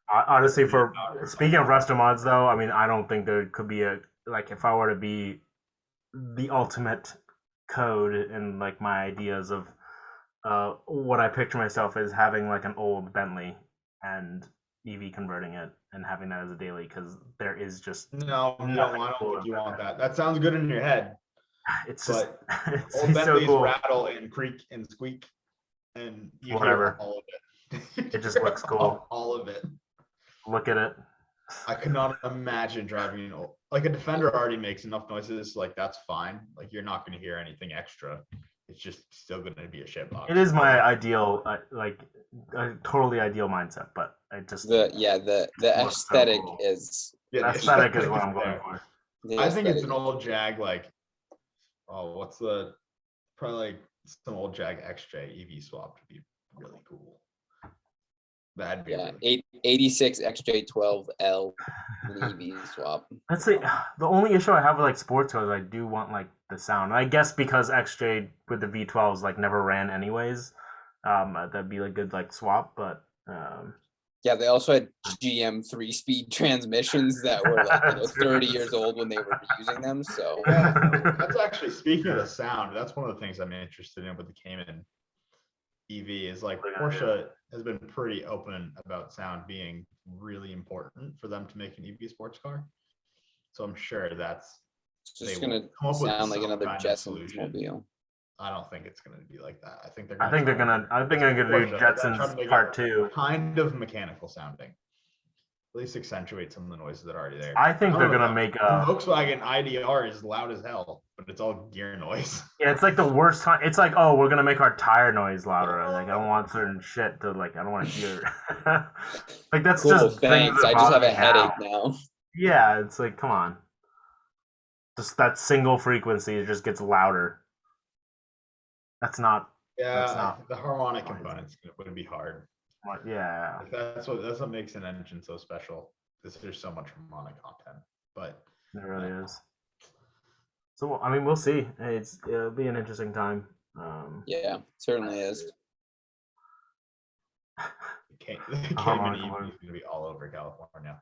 Honestly, for speaking of resto-mods though, I mean, I don't think there could be like if I were to be the ultimate code and like my ideas of what I picture myself as having like an old Bentley and EV converting it and having that as a daily, because there is just No, I nothing don't cooler think you than want that. that. That sounds good in your head. It's just But it's Old so Bentleys cool. rattle and creak and squeak, and you Whatever. hear all of it. It just looks cool. All of it. Look at it. I could not imagine driving an old, like a Defender already makes enough noises. Like that's fine. Like you're not going to hear anything extra. It's just still going to be a shitbox. It is my ideal, like a totally ideal mindset, but I just The so aesthetic cool. is Yeah, the aesthetic is what I'm there. going for. the I think it's aesthetic. an old Jag, like, oh, what's the, probably like some old Jag XJ EV swap would be really cool. That'd be Yeah, really- 86 XJ12L Levy swap. That's the only issue I have with like sports cars. I do want like the sound. I guess because XJ with the V12s like never ran anyways. That'd be a good like swap, but Yeah, they also had GM 3-speed transmissions that were like 30 years old when they were using them. So Yeah, that's actually, speaking of the sound, that's one of the things I'm interested in with the Cayman EV is like Porsche has been pretty open about sound being really important for them to make an EV sports car. So I'm sure that's, it's just They will gonna come up with sound like some another kind of Jetson solution. mobile. I don't think it's gonna be like that. I think they're I think they're try gonna do Porsche, they're trying to Jetsons make it Part 2. kind of mechanical sounding. At least accentuate some of the noises that are already there. I think they're don't know, gonna make the a. Volkswagen IDR is loud as hell, but it's all gear noise. Yeah, it's like the worst time. It's like, oh, we're gonna make our tire noise louder. Like I don't want certain shit to like. I don't want to hear. Like that's Cool, just things thanks. that I just have bother a me headache now. now. Yeah, it's like, come on. Just that single frequency, it just gets louder. That's not. That's Yeah, not the harmonic fine. components would be hard. what. Yeah. If that's what makes an engine so special. There's so much harmonic content, but It really is. So I mean, we'll see. It'll be an interesting time. Yeah, certainly is. the harmonic Cayman EV component. is going to be all over California.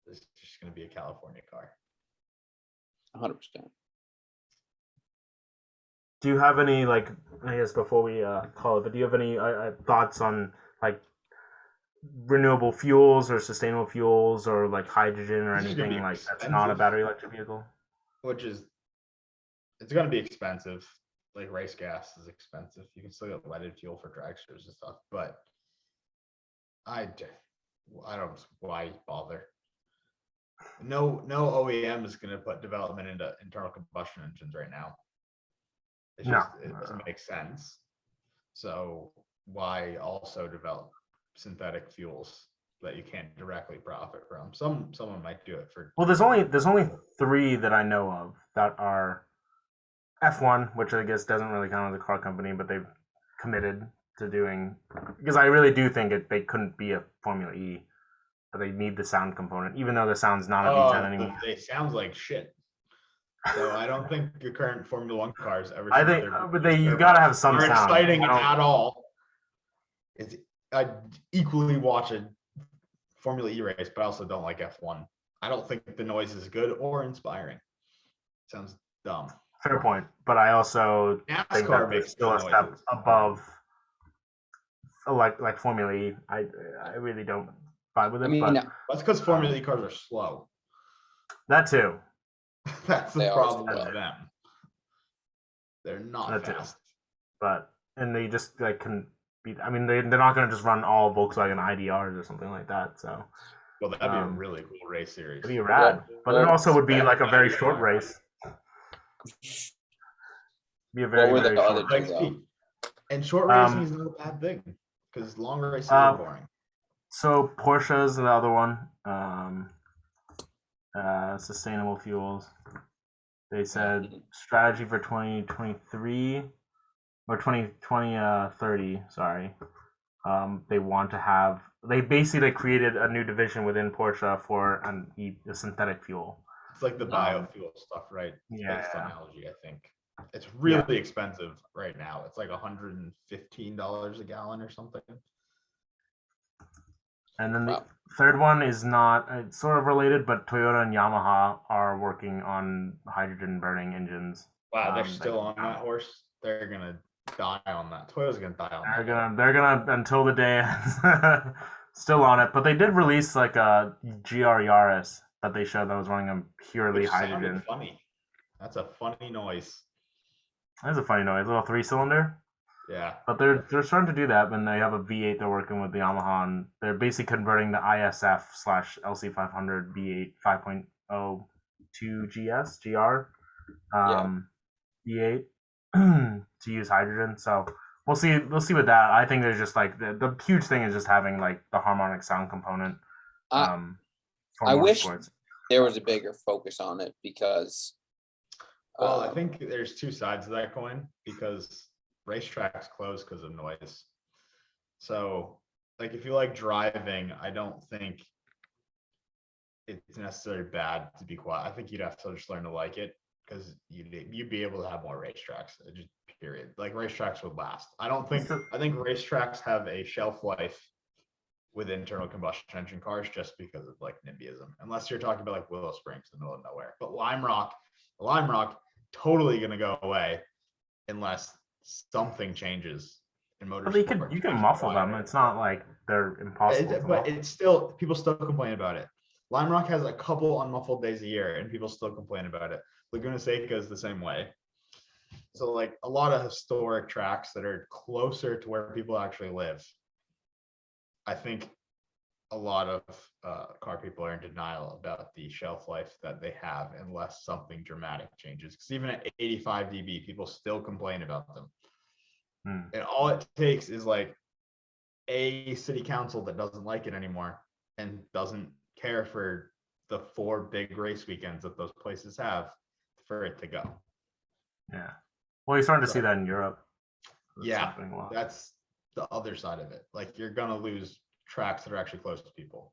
It's just going to be a California car. 100%. Do you have any like? I guess before we call it, but do you have any thoughts on like renewable fuels or sustainable fuels or like hydrogen or This is gonna anything be like that's not a expensive. battery electric vehicle? Which is, it's going to be expensive. Like race gas is expensive. You can still get leaded fuel for dragsters and stuff, but I don't, why bother? No OEM is going to put development into internal combustion engines right now. It's No. just, it doesn't make sense. So why also develop synthetic fuels that you can't directly profit from? Someone might do it for. Well, there's only 3 that I know of that are F1, which I guess doesn't really count as a car company, but they've committed to doing, because I really do think they couldn't be a Formula E, but they need the sound component, even though the sound's not a V10 anymore. They sounds like shit. So I don't think the current Formula One cars ever. I think, but you gotta have some are sound. exciting I don't- at all. It's, I equally watch a Formula E race, but I also don't like F1. I don't think the noise is good or inspiring. Sounds dumb. Fair point, but I also think NASCAR that makes it's still a good step noises. above, like Formula E. I really don't vibe with it, I mean, but That's because Formula E cars are slow. that too. That's They the are problem slow. with them. They're not That too. fast. But and they just like can be. I mean, they're not going to just run all Volkswagen IDRs or something like that. So Well, that'd be a Um, really cool race series. it'd be rad. But it also would be like a very short race. Be a very were the very other short two, race. Like though? speed. And short Um, racing is not a bad thing because long races are boring. So Porsche's the other one. Sustainable fuels. They said strategy for 2023 or 2030. Sorry. They want to have. They basically created a new division within Porsche for a synthetic fuel. It's like the biofuel stuff, right? Yeah. Based on algae, I think. It's really expensive right now. It's like $115 a gallon or something. And then the Wow. third one is not. It's sort of related, but Toyota and Yamaha are working on hydrogen burning engines. Wow, they're Um, still on that horse. They're gonna die on that. Toyota's gonna die on They're that. they're gonna until the day ends. Still on it, but they did release like a GR Yaris that they showed that was running on purely Which sounded hydrogen. funny. That's a funny noise. That's a funny noise, little 3-cylinder. Yeah. But they're starting to do that when they have a V8 they're working with the Yamaha, and they're basically converting the ISF / LC500 V8 5.0 to GR V8 to use hydrogen. So we'll see with that. I think there's just like the huge thing is just having like the harmonic sound component. For I wish motorsports. there was a bigger focus on it because Well, I think there's two sides of that coin because racetracks close because of noise. So like if you like driving, I don't think it's necessarily bad to be quiet. I think you'd have to just learn to like it because you'd be able to have more racetracks. Just period. Like racetracks would last. I don't think. I think racetracks have a shelf life with internal combustion engine cars just because of like NIMBYism. Unless you're talking about like Willow Springs in the middle of nowhere. But Lime Rock, totally gonna go away unless something changes in But motorsport. you can muffle them. It's not like they're impossible. to But muffle. it's still, people still complain about it. Lime Rock has a couple unmuffled days a year and people still complain about it. Laguna Seca is the same way. So like a lot of historic tracks that are closer to where people actually live. I think a lot of car people are in denial about the shelf life that they have unless something dramatic changes. Because even at 85 dB, people still complain about them. And all it takes is like a city council that doesn't like it anymore and doesn't care for the 4 big race weekends that those places have for it to go. Yeah. Well, you're starting to see that in Europe. That's Yeah, happening a lot. that's the other side of it. Like you're gonna lose tracks that are actually close to people.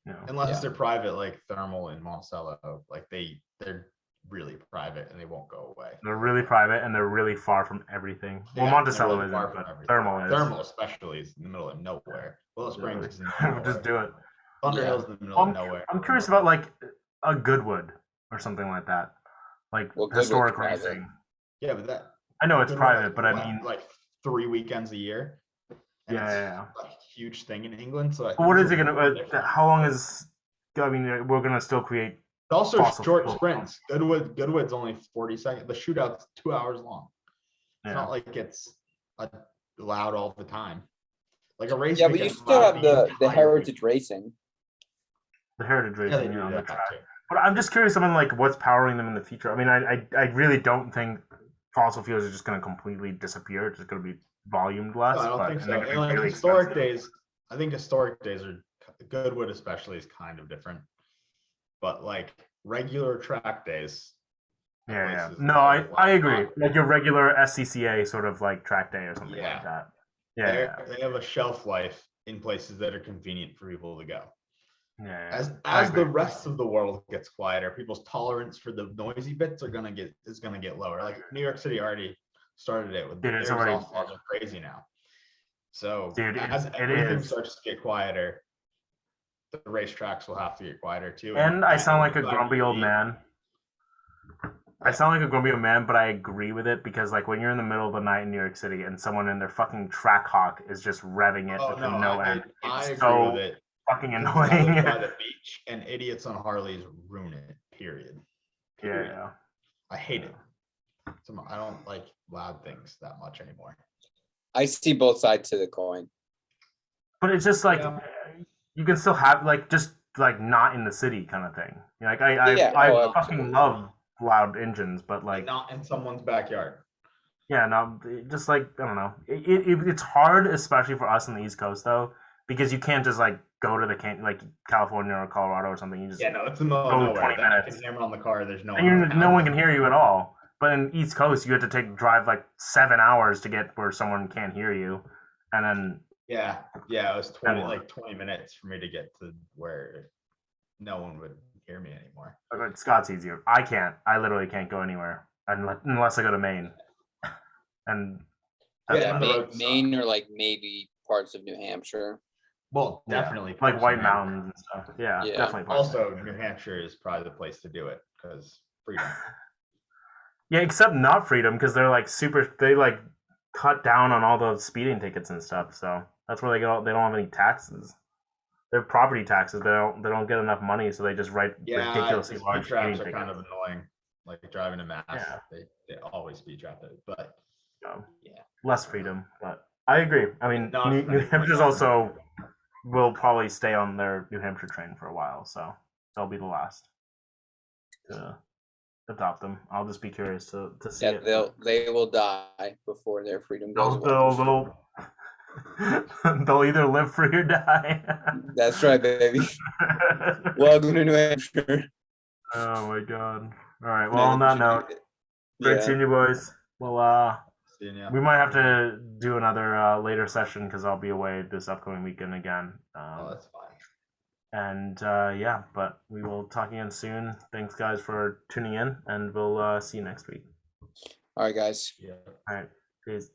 Yeah. Unless Yeah. they're private, like Thermal and Monticello, like they're really private and they won't go away. They're really private and they're really far from everything. Well, Yeah, Monticello they're really far isn't, from but everything. Thermal is. Thermal especially is in the middle of nowhere. Willow Springs is in the middle of Just nowhere. do it. Thunder Yeah. Hill's in the middle of I'm, nowhere. I'm curious about like a Goodwood or something like that. Like Well, Goodwood's historic private. racing. Yeah, but that I know it's Goodwood private, has but I what, mean, like 3 weekends a year. And yeah, it's yeah. a huge thing in England. So I But what think is it it's a gonna? little different. How long is? I mean, we're gonna still create. It's also fossil short fuel. sprints. Goodwood's only 40 seconds. The shootout's 2 hours long. It's Yeah. not like it's allowed all the time. Like a race. Yeah, but you weekend still allowed have the the entire heritage racing. The heritage week. Yeah, they racing, do on the that track. too. But I'm just curious, someone like what's powering them in the future. I mean, I really don't think fossil fuels are just going to completely disappear. It's just going to be volumed less. No, I don't but, think and so. they're And gonna be like really historic expensive. days, I think historic days are Goodwood especially is kind of different. But like regular track days. at Yeah, yeah. places No, like I agree. Lime Rock, Like your regular SCCA sort of like track day or something Yeah. like that. Yeah, yeah, They have a shelf life in places that are convenient for people to go. yeah. As the agree. rest of the world gets quieter, people's tolerance for the noisy bits is gonna get lower. Like New York City already started it with Dude, their it's already- exhaust laws are crazy now. So Dude, as it everything is. starts to get quieter, the racetracks will have to get quieter too. And I sound like a 85 grumpy old dB. man. I sound like a grumpy old man, but I agree with it because, like, when you're in the middle of the night in New York City and someone in their fucking track hawk is just revving it Oh to no, no I end, agree it's with so it. fucking 'Cause I live annoying. by the beach and idiots on Harleys ruin it. Period. Yeah, yeah. I hate it. I don't like loud things that much anymore. I see both sides to the coin. But it's just like Yeah. you can still have like just like not in the city kind of thing. You know, like I Yeah, I oh, fucking absolutely. love loud engines, but Like like not in someone's backyard. yeah, no, just like I don't know. It's hard, especially for us on the East Coast though, because you can't just like go to the like California or Colorado or something. You just Yeah, no, it's in the middle Oh, of nowhere. 20 Then you minutes. can hammer on the car. There's no and one you're, around. no one can hear you at all. But in East Coast, you have to drive like 7 hours to get where someone can't hear you, and then Yeah, it was 20 Yeah. like 20 minutes for me to get to where no one would hear me anymore. like, Scott's easier. I can't. I literally can't go anywhere unless I go to Maine. And that's Yeah, about the it. roads suck. Maine or like maybe parts of New Hampshire. Well, Yeah, definitely like parts White of Mountains and stuff. Yeah, Yeah. definitely. parts of Also, New Hampshire is probably the place to do it because freedom. Yeah, except not freedom because they're like super. They like cut down on all the speeding tickets and stuff. So that's where they go. They don't have any taxes. They're property taxes. They don't get enough money, so they just write Yeah, ridiculously the large speed traps speeding are kind tickets. of annoying. Like driving to Mass, Yeah. they always speed trap it. But So, yeah. less freedom, but I agree. I mean, Not New freedom. Hampshire's also will probably stay on their New Hampshire train for a while, so they'll be the last to adopt them. I'll just be curious to see Yeah, it. they will die before their freedom goes away. They'll either live free or die. That's right, baby. Welcome to New Hampshire. Oh my god. All right. Well, on that note, great Yeah. seeing you boys. We'll seeing ya. We might have to do another later session because I'll be away this upcoming weekend again. Oh, that's fine. And yeah, but we will talk again soon. Thanks, guys, for tuning in, and we'll see you next week. All right, guys. Yeah. All right, peace.